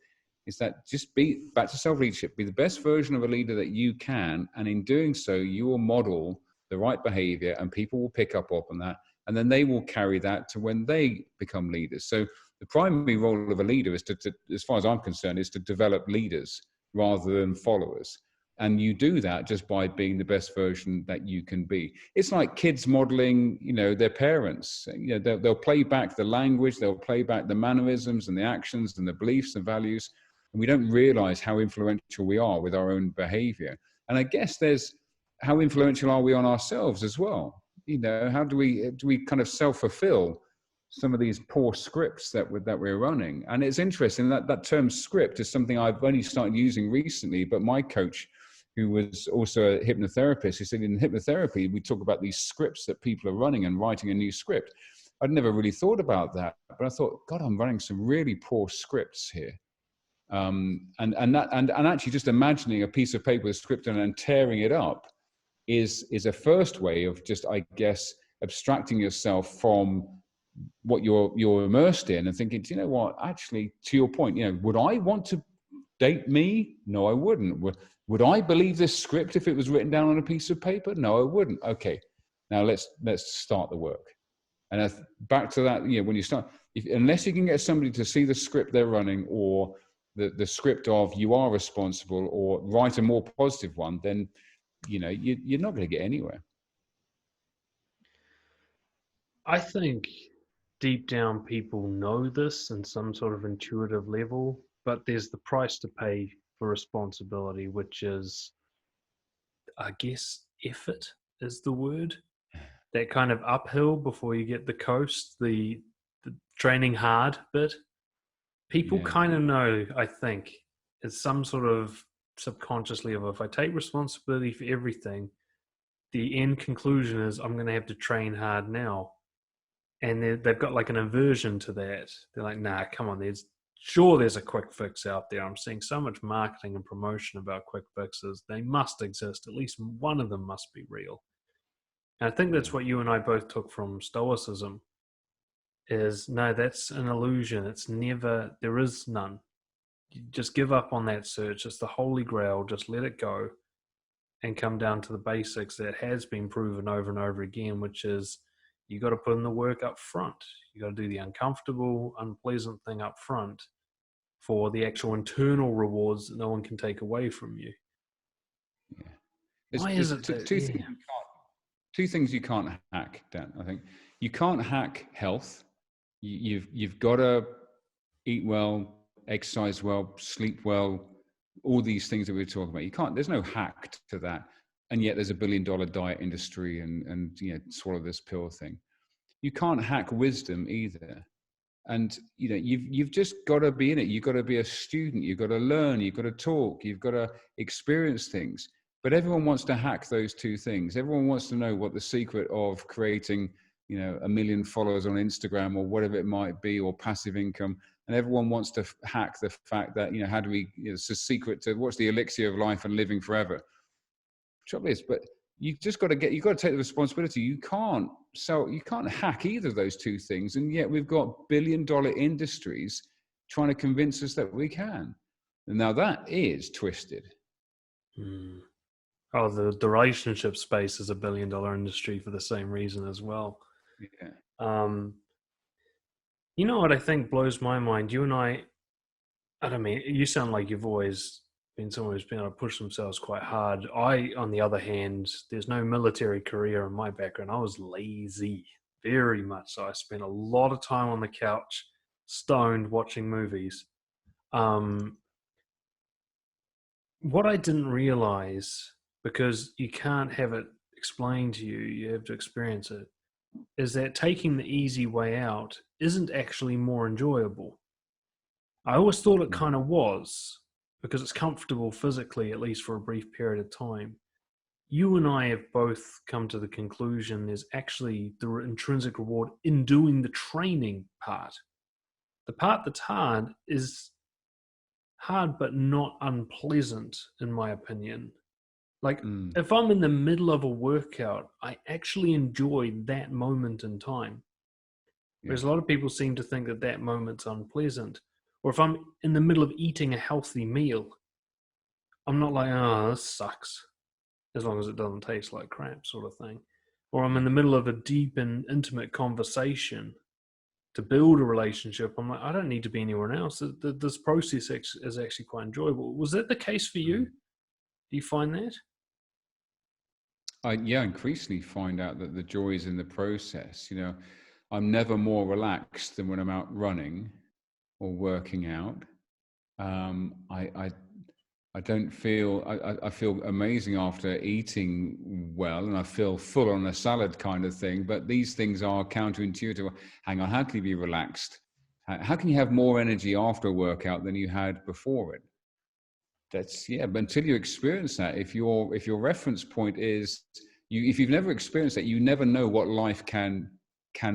is that just be back to self-leadership, be the best version of a leader that you can, and in doing so you will model the right behavior, and people will pick up on that, and then they will carry that to when they become leaders. So the primary role of a leader is to as far as I'm concerned, is to develop leaders rather than followers. And you do that just by being the best version that you can be. It's like kids modeling, their parents. They'll play back the language, they'll play back the mannerisms and the actions and the beliefs and values, and we don't realize how influential we are with our own behavior. And I guess there's how influential are we on ourselves as well? How do we kind of self-fulfill some of these poor scripts that we're running? And it's interesting that term script is something I've only started using recently, but my coach, who was also a hypnotherapist, he said in hypnotherapy, we talk about these scripts that people are running and writing a new script. I'd never really thought about that, but I thought, God, I'm running some really poor scripts here. And actually just imagining a piece of paper with a script on it and tearing it up is a first way of just, I guess, abstracting yourself from what you're immersed in and thinking, do you know what, actually, to your point, would I want to date me? No, I wouldn't. Would I believe this script if it was written down on a piece of paper? No, I wouldn't. Okay, now let's start the work. And back to that, when you start, unless you can get somebody to see the script they're running, or the script of you are responsible, or write a more positive one, then you're not going to get anywhere. I think deep down people know this in some sort of intuitive level, but there's the price to pay for responsibility, which is, I guess, effort is the word. That kind of uphill before you get the coast, the training hard bit. People kind of know, I think, it's some sort of subconscious level. If I take responsibility for everything, the end conclusion is I'm going to have to train hard now. And they've got like an aversion to that. They're like, nah, come on, there's a quick fix out there. I'm seeing so much marketing and promotion about quick fixes. They must exist. At least one of them must be real. And I think that's what you and I both took from Stoicism is, no, that's an illusion. It's never, there is none. You just give up on that search. It's the holy grail. Just let it go and come down to the basics that has been proven over and over again, which is you got to put in the work up front. You got to do the uncomfortable, unpleasant thing up front for the actual internal rewards that no one can take away from you. Yeah. Why is it two things you can't hack, Dan? I think you can't hack health. You've got to eat well, exercise well, sleep well, all these things that we're talking about. You can't. There's no hack to that. And yet there's $1 billion diet industry and swallow this pill thing. You can't hack wisdom either. And you've just got to be in it. You've got to be a student. You've got to learn. You've got to talk. You've got to experience things. But everyone wants to hack those two things. Everyone wants to know what the secret of creating 1 million followers on Instagram or whatever it might be, or passive income. And everyone wants to hack the fact that, how do we, it's a secret to what's the elixir of life and living forever. Trouble is, but you just got to you've got to take the responsibility. You can't hack either of those two things. And yet we've got $1 billion industries trying to convince us that we can. And now that is twisted. Oh, the relationship space is $1 billion industry for the same reason as well. Yeah. You know what I think blows my mind? You and I don't mean, you sound like you've always been someone who's been able to push themselves quite hard. I, on the other hand, there's no military career in my background. I was lazy, very much so. I spent a lot of time on the couch, stoned, watching movies. What I didn't realize, because you can't have it explained to you, you have to experience it, is that taking the easy way out isn't actually more enjoyable. I always thought it kind of was, because it's comfortable physically, at least for a brief period of time. you and I have both come to the conclusion there's actually the intrinsic reward in doing the training part. The part that's hard is hard but not unpleasant, in my opinion. Like, Mm, if I'm in the middle of a workout, I actually enjoy that moment in time. yeah. Whereas a lot of people seem to think that that moment's unpleasant. Or if I'm in the middle of eating a healthy meal, I'm not like, oh, this sucks, as long as it doesn't taste like crap, sort of thing. Or I'm in the middle of a deep and intimate conversation to build a relationship. I'm like, I don't need to be anywhere else. This process is actually quite enjoyable. Was that the case for you? Mm. Do you find that? I increasingly find out that the joy is in the process. I'm never more relaxed than when I'm out running or working out. I don't feel I feel amazing after eating well, and I feel full on a salad kind of thing. But these things are counterintuitive. Hang on, how can you be relaxed? How can you have more energy after a workout than you had before it? But until you experience that, if your reference point is if you've never experienced it, you never know what life can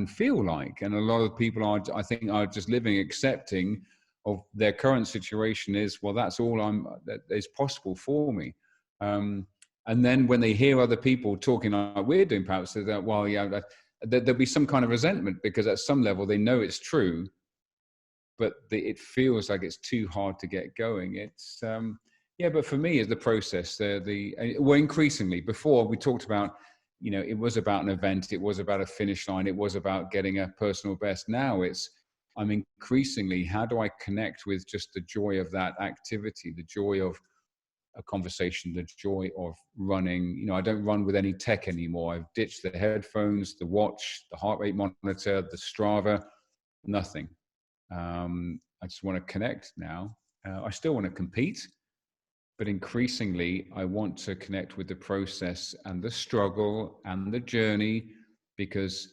feel like. And a lot of people I think are just living accepting of their current situation is, well, that's all that is possible for me. And then when they hear other people talking like we're doing, perhaps that, well, yeah, there'll be some kind of resentment because at some level they know it's true, but it feels like it's too hard to get going. It's but for me, is the process. Well, increasingly, before we talked about, it was about an event, it was about a finish line, it was about getting a personal best. Now I'm increasingly, how do I connect with just the joy of that activity, the joy of a conversation, the joy of running. I don't run with any tech anymore. I've ditched the headphones, the watch, the heart rate monitor, the Strava, nothing. I just want to connect now. I still want to compete, but increasingly I want to connect with the process and the struggle and the journey, because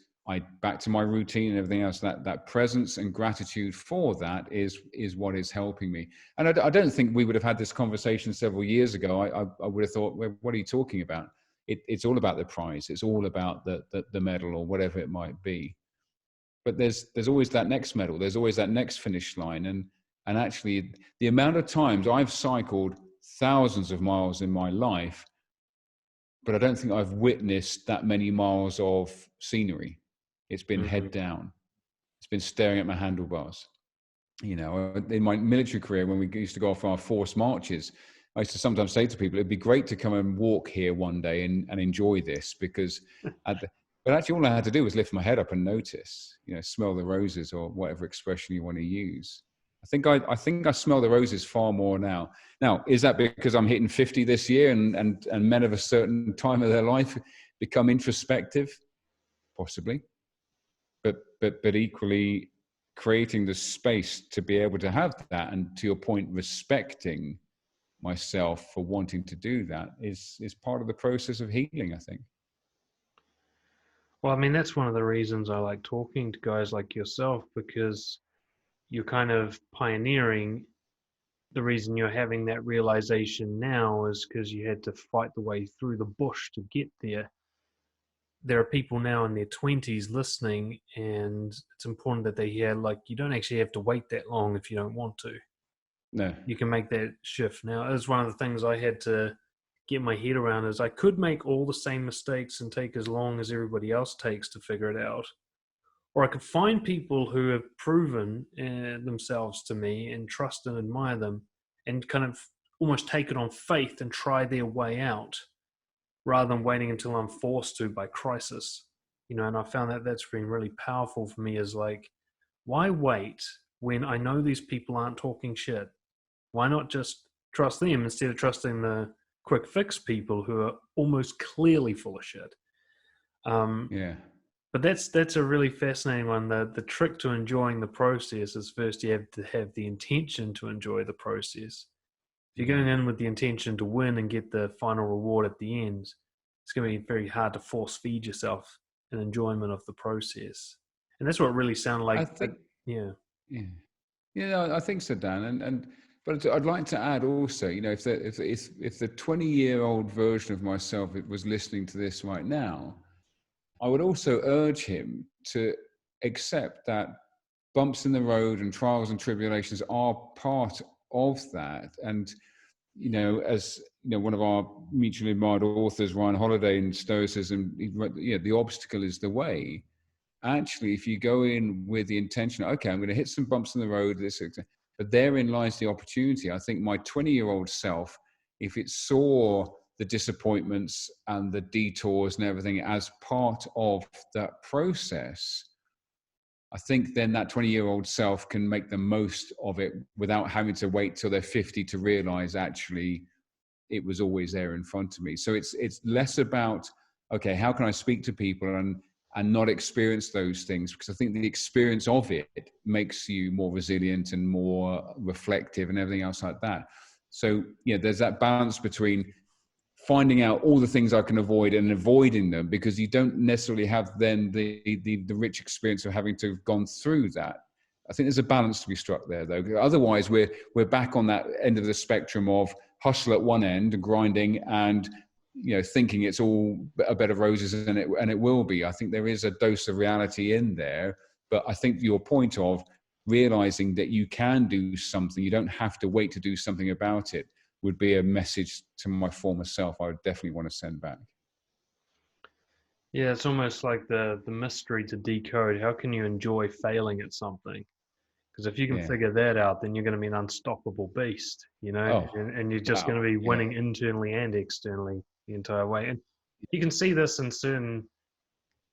back to my routine and everything else, that presence and gratitude for that is what is helping me. And I don't think we would have had this conversation several years ago. I would have thought, well, what are you talking about? It's all about the prize. It's all about the medal or whatever it might be. But there's always that next medal. There's always that next finish line. And actually, the amount of times I've cycled thousands of miles in my life, but I don't think I've witnessed that many miles of scenery. It's been Mm-hmm. head down. It's been staring at my handlebars. In my military career, when we used to go off our forced marches, I used to sometimes say to people, it'd be great to come and walk here one day and enjoy this, because but actually all I had to do was lift my head up and notice, smell the roses, or whatever expression you want to use. I think I smell the roses far more now. Now, is that because I'm hitting 50 this year and men of a certain time of their life become introspective? Possibly. But equally, creating the space to be able to have that, and to your point, respecting myself for wanting to do that is part of the process of healing, I think. Well, I mean, that's one of the reasons I like talking to guys like yourself, because you're kind of pioneering. The reason you're having that realization now is because you had to fight the way through the bush to get there. There are people now in their 20s listening, and it's important that they hear, like, you don't actually have to wait that long if you don't want to. No. You can make that shift. Now, it's one of the things I had to get my head around, is I could make all the same mistakes and take as long as everybody else takes to figure it out. Or I could find people who have proven themselves to me and trust and admire them, and kind of almost take it on faith and try their way out, rather than waiting until I'm forced to by crisis. And I found that that's been really powerful for me, is like, why wait when I know these people aren't talking shit? Why not just trust them instead of trusting the quick fix people who are almost clearly full of shit? Yeah. But that's a really fascinating one. The trick to enjoying the process is, first you have to have the intention to enjoy the process. If you're going in with the intention to win and get the final reward at the end, it's going to be very hard to force feed yourself an enjoyment of the process. And that's what really sounded like. I think Yeah. yeah. I think so, Dan. And But I'd like to add also, if the 20-year-old version of myself was listening to this right now, I would also urge him to accept that bumps in the road and trials and tribulations are part of that. And, as one of our mutually admired authors, Ryan Holiday, in Stoicism, the obstacle is the way. Actually, if you go in with the intention, okay, I'm going to hit some bumps in the road, but therein lies the opportunity. I think my 20-year-old self, if it saw the disappointments and the detours and everything as part of that process, I think then that 20-year-old self can make the most of it without having to wait till they're 50 to realize actually it was always there in front of me. So it's less about, okay, how can I speak to people and not experience those things? Because I think the experience of it makes you more resilient and more reflective and everything else like that. So there's that balance between finding out all the things I can avoid and avoiding them, because you don't necessarily have then the rich experience of having to have gone through that. I think there's a balance to be struck there, though. Otherwise, we're back on that end of the spectrum of hustle at one end, grinding, and thinking it's all a bed of roses, and it will be. I think there is a dose of reality in there, but I think your point of realizing that you can do something, you don't have to wait to do something about it, would be a message to my former self I would definitely want to send back. Yeah, it's almost like the mystery to decode. How can you enjoy failing at something? Because if you can Yeah. figure that out, then you're going to be an unstoppable beast, Oh, and you're just going wow. to be Yeah. winning internally and externally the entire way. And you can see this in certain,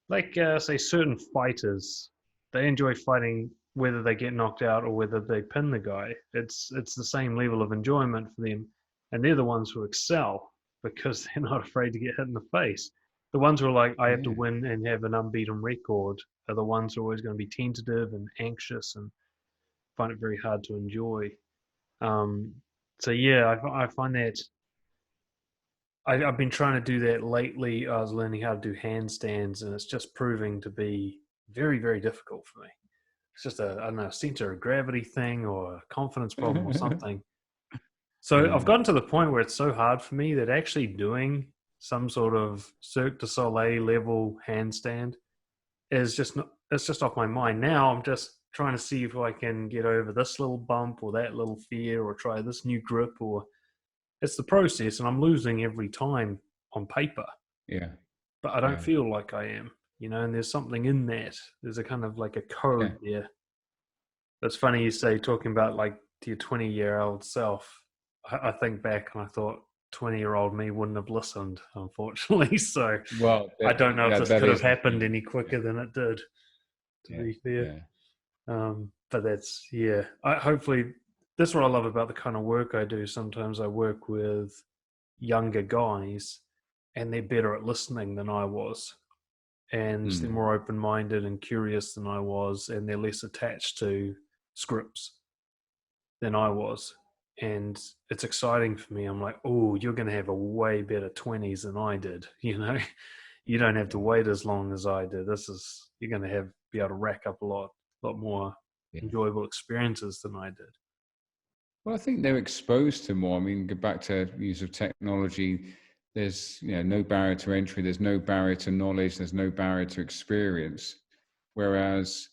like say, certain fighters. They enjoy fighting whether they get knocked out or whether they pin the guy. It's the same level of enjoyment for them, and they're the ones who excel because they're not afraid to get hit in the face. The ones who are like, I have to Yeah. win and have an unbeaten record, are the ones who are always going to be tentative and anxious and find it very hard to enjoy. Um, so yeah, I find that I've been trying to do that lately. I was learning how to do handstands, and it's just proving to be very, very difficult for me. It's just I don't know, center of gravity thing or a confidence problem or something. So I've Yeah. gotten to the point where it's so hard for me that actually doing some sort of Cirque du Soleil level handstand is just not, it's just off my mind. Now I'm just trying to see if I can get over this little bump or that little fear or try this new grip, or it's the process, and I'm losing every time on paper, Yeah. but I don't Yeah. feel like I am, and there's something in that. There's a kind of like a Yeah. code there. It's funny you say, talking about like to your 20-year-old self. I think back and I thought 20-year-old me wouldn't have listened, unfortunately. So Well, I don't know if this that could have is the happened thing. any quicker than it did, to Yeah. be fair. Yeah. But that's, yeah. Hopefully, that's what I love about the kind of work I do. Sometimes I work with younger guys, and they're better at listening than I was, and they're Mm. more open-minded and curious than I was, and they're less attached to scripts than I was. And it's exciting for me. I'm like, oh, you're going to have a way better 20s than I did. You don't have to Yeah. wait as long as I did. You're going to be able to rack up a lot more Yeah. enjoyable experiences than I did. Well, I think they're exposed to more. I mean, go back to use of technology. There's no barrier to entry. There's no barrier to knowledge. There's no barrier to experience. Whereas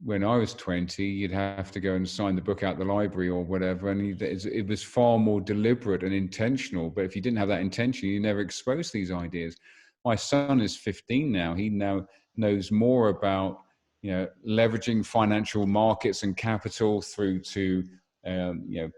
when I was 20, you'd have to go and sign the book out the library or whatever, and it was far more deliberate and intentional. But if you didn't have that intention, you never exposed these ideas. My son is 15 now. He now knows more about leveraging financial markets and capital through to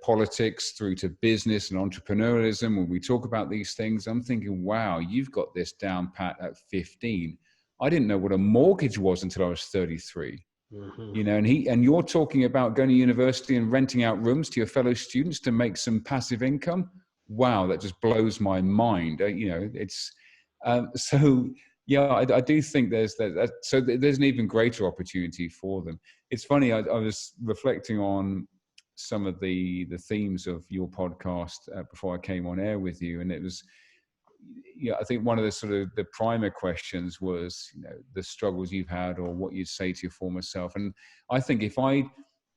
politics, through to business and entrepreneurialism. When we talk about these things, I'm thinking, wow, you've got this down pat at 15. I didn't know what a mortgage was until I was 33. Mm-hmm. And you're talking about going to university and renting out rooms to your fellow students to make some passive income. Wow, that just blows my mind. It's so. Yeah, I do think there's that. So there's an even greater opportunity for them. It's funny. I was reflecting on some of the themes of your podcast before I came on air with you, and it was. Yeah, I think one of the sort of the primer questions was, the struggles you've had or what you'd say to your former self. And I think if I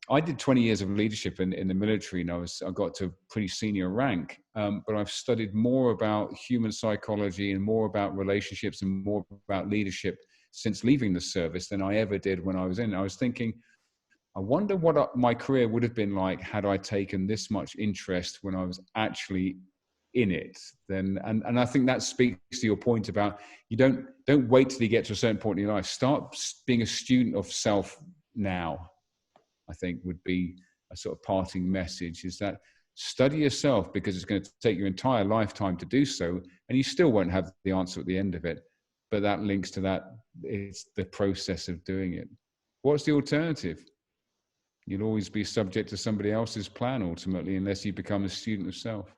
I did 20 years of leadership in the military, and I got to a pretty senior rank. But I've studied more about human psychology and more about relationships and more about leadership since leaving the service than I ever did when I was in. I was thinking, I wonder what my career would have been like had I taken this much interest when I was actually in it. Then, and I think that speaks to your point about you don't wait till you get to a certain point in your life. Start being a student of self now. I think would be a sort of parting message, is that study yourself, because it's going to take your entire lifetime to do so, and you still won't have the answer at the end of it. But that links to that, it's the process of doing it. What's the alternative? You'll always be subject to somebody else's plan ultimately, unless you become a student of self.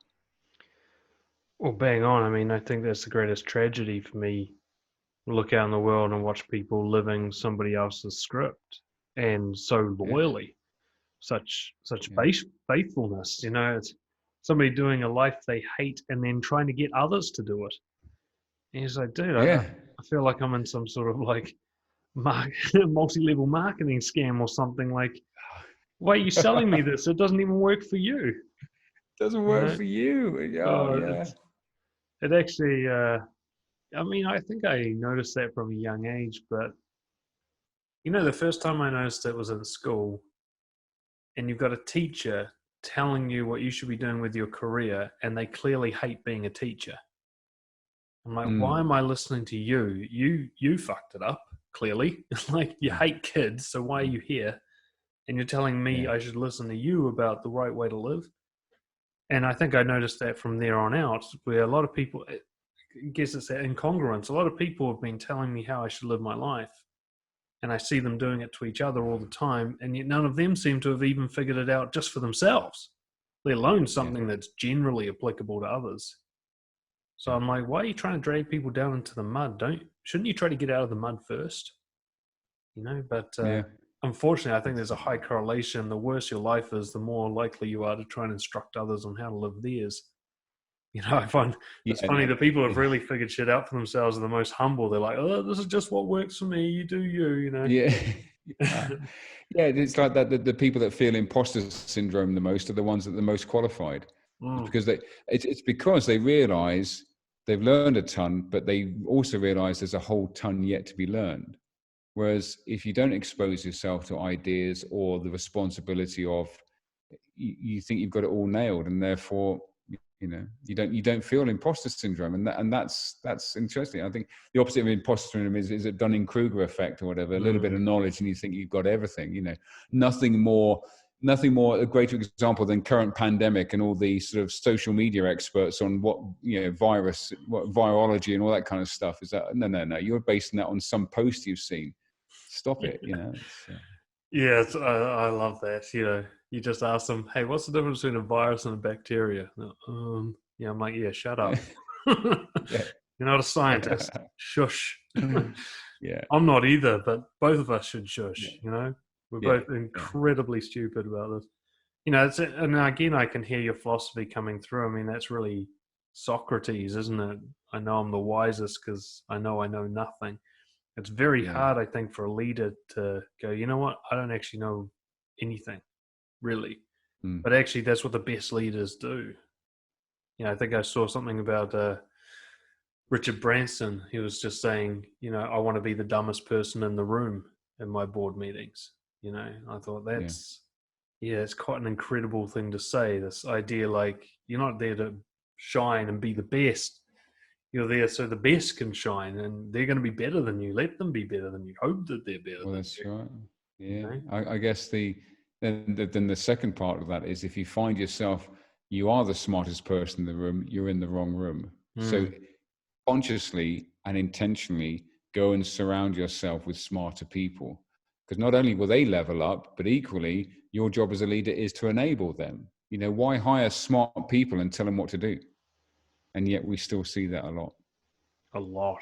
Well, bang on. I mean, I think that's the greatest tragedy for me. Look out in the world and watch people living somebody else's script, and so loyally, such Yeah. faithfulness. You know, it's somebody doing a life they hate and then trying to get others to do it. And he's like, dude, I Yeah. feel like I'm in some sort of like multi-level marketing scam or something. Like, why are you selling me this? It doesn't even work for you. Doesn't You work know? for you. Oh, Oh, yeah. it actually. I mean, I think I noticed that from a young age, but you know, the first time I noticed it was in school, and you've got a teacher telling you what you should be doing with your career, and they clearly hate being a teacher. I'm like, why am I listening to you? You fucked it up, clearly. Like, you hate kids, so why are you here? And you're telling me Yeah. I should listen to you about the right way to live? And I think I noticed that from there on out, where a lot of people, I guess it's that incongruence. A lot of people have been telling me how I should live my life, and I see them doing it to each other all the time, and yet none of them seem to have even figured it out just for themselves, let alone Yeah. something that's generally applicable to others. So Yeah. I'm like, why are you trying to drag people down into the mud? Shouldn't you try to get out of the mud first? You know, but Yeah. unfortunately, I think there's a high correlation. The worse your life is, the more likely you are to try and instruct others on how to live theirs. You know, I find it's Yeah. funny No, that people who have really figured shit out for themselves are the most humble. They're like, oh, this is just what works for me. You do you, you know. yeah. Yeah, it's like that. The people that feel imposter syndrome the most are the ones that are the most qualified. It's Mm, because it's because they realize they've learned a ton, but they also realize there's a whole ton yet to be learned. Whereas if you don't expose yourself to ideas or the responsibility of, you think you've got it all nailed, and therefore you don't feel imposter syndrome, and that's interesting. I think the opposite of imposter syndrome is a Dunning-Kruger effect or whatever. A little bit mm. of knowledge and you think you've got everything. Nothing more a greater example than current pandemic and all the sort of social media experts on what what virology and all that kind of stuff is. That no, you're basing that on some post you've seen. Stop it. Yeah, I love that. You know, you just ask them, "Hey, what's the difference between a virus and a bacteria?" Yeah, I'm like, "Yeah, shut up. Yeah. You're not a scientist. Shush." Yeah. I'm not either, but both of us should Yeah. shush. You know, we're Yeah. both incredibly stupid about this. You know, and again, I can hear your philosophy coming through. I mean, that's really Socrates, isn't it? I know I'm the wisest because I know nothing. It's very Yeah. hard, I think, for a leader to go, you know what, I don't actually know anything, really. Mm. But actually, that's what the best leaders do. You know, I think I saw something about Richard Branson. He was just saying, you know, I want to be the dumbest person in the room in my board meetings. You know, I thought Yeah. yeah, it's quite an incredible thing to say. This idea, like, you're not there to shine and be the best. You're there so the best can shine, and they're going to be better than you. Let them be better than you. Hope that they're better Well, than that's you. right. You Yeah. know? I guess then the second part of that is, if you find yourself, you are the smartest person in the room, you're in the wrong room. So Mm, consciously and intentionally go and surround yourself with smarter people, because not only will they level up, but equally your job as a leader is to enable them. Why hire smart people and tell them what to do? And yet we still see that a lot. a lot.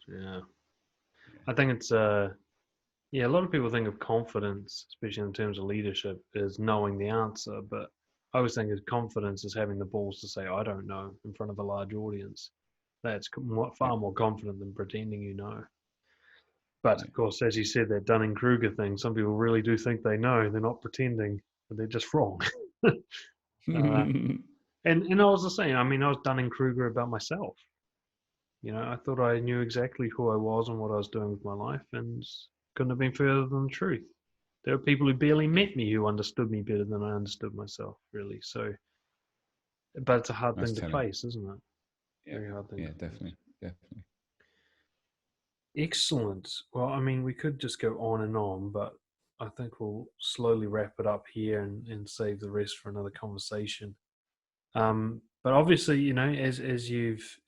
Yeah, I think it's yeah. A lot of people think of confidence, especially in terms of leadership, as knowing the answer. But I always think of confidence as having the balls to say I don't know in front of a large audience. That's Yeah. far more confident than pretending you know. But Yeah. of course, as you said, that Dunning-Kruger thing, some people really do think they know. They're not pretending, but they're just wrong. uh, and I was the same. I mean, I was Dunning-Kruger about myself. I thought I knew exactly who I was and what I was doing with my life, and couldn't have been further than the truth. There are people who barely Yeah, met me who understood me better than I understood myself, really. So, but it's a hard that's thing to telling. face, isn't it? Yeah, Very hard thing yeah, to face. definitely, definitely. Excellent. Well, I mean, we could just go on and on, but I think we'll slowly wrap it up here and save the rest for another conversation. But obviously, as you've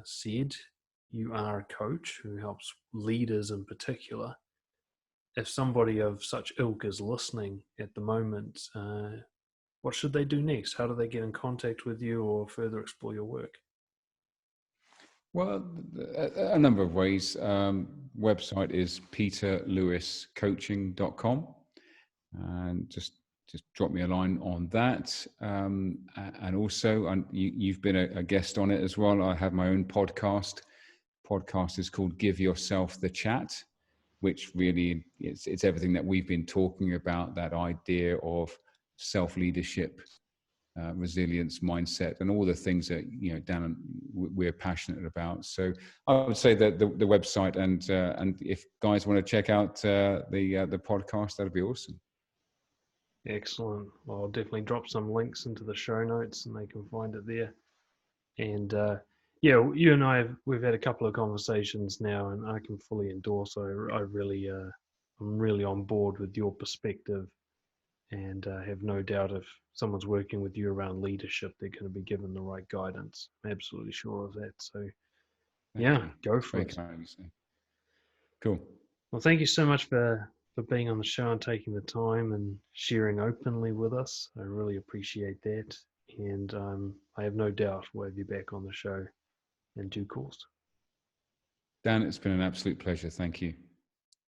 said, you are a coach who helps leaders in particular. If somebody of such ilk is listening at the moment, what should they do next? How do they get in contact with you or further explore your work? Well, a number of ways. Website is peterlewiscoaching.com, and just drop me a line on that. And also, you've been a guest on it as well. I have my own podcast. Podcast is called Give Yourself the Chat, which really it's everything that we've been talking about, that idea of self-leadership, resilience, mindset, and all the things that Dan and we're passionate about. So I would say that the website, and if guys want to check out the podcast, that'd be awesome. Excellent. Well, I'll definitely drop some links into the show notes and they can find it there. And yeah, you and we've had a couple of conversations now, and I can fully endorse. I'm really on board with your perspective, and have no doubt if someone's working with you around leadership, they're going to be given the right guidance. I'm absolutely sure of that. So Thank yeah, you. go It's for very it. kind of you. So. Cool. Well, thank you so much for being on the show and taking the time and sharing openly with us. I really appreciate that. And I have no doubt we'll have you back on the show in due course. Dan, it's been an absolute pleasure. Thank you.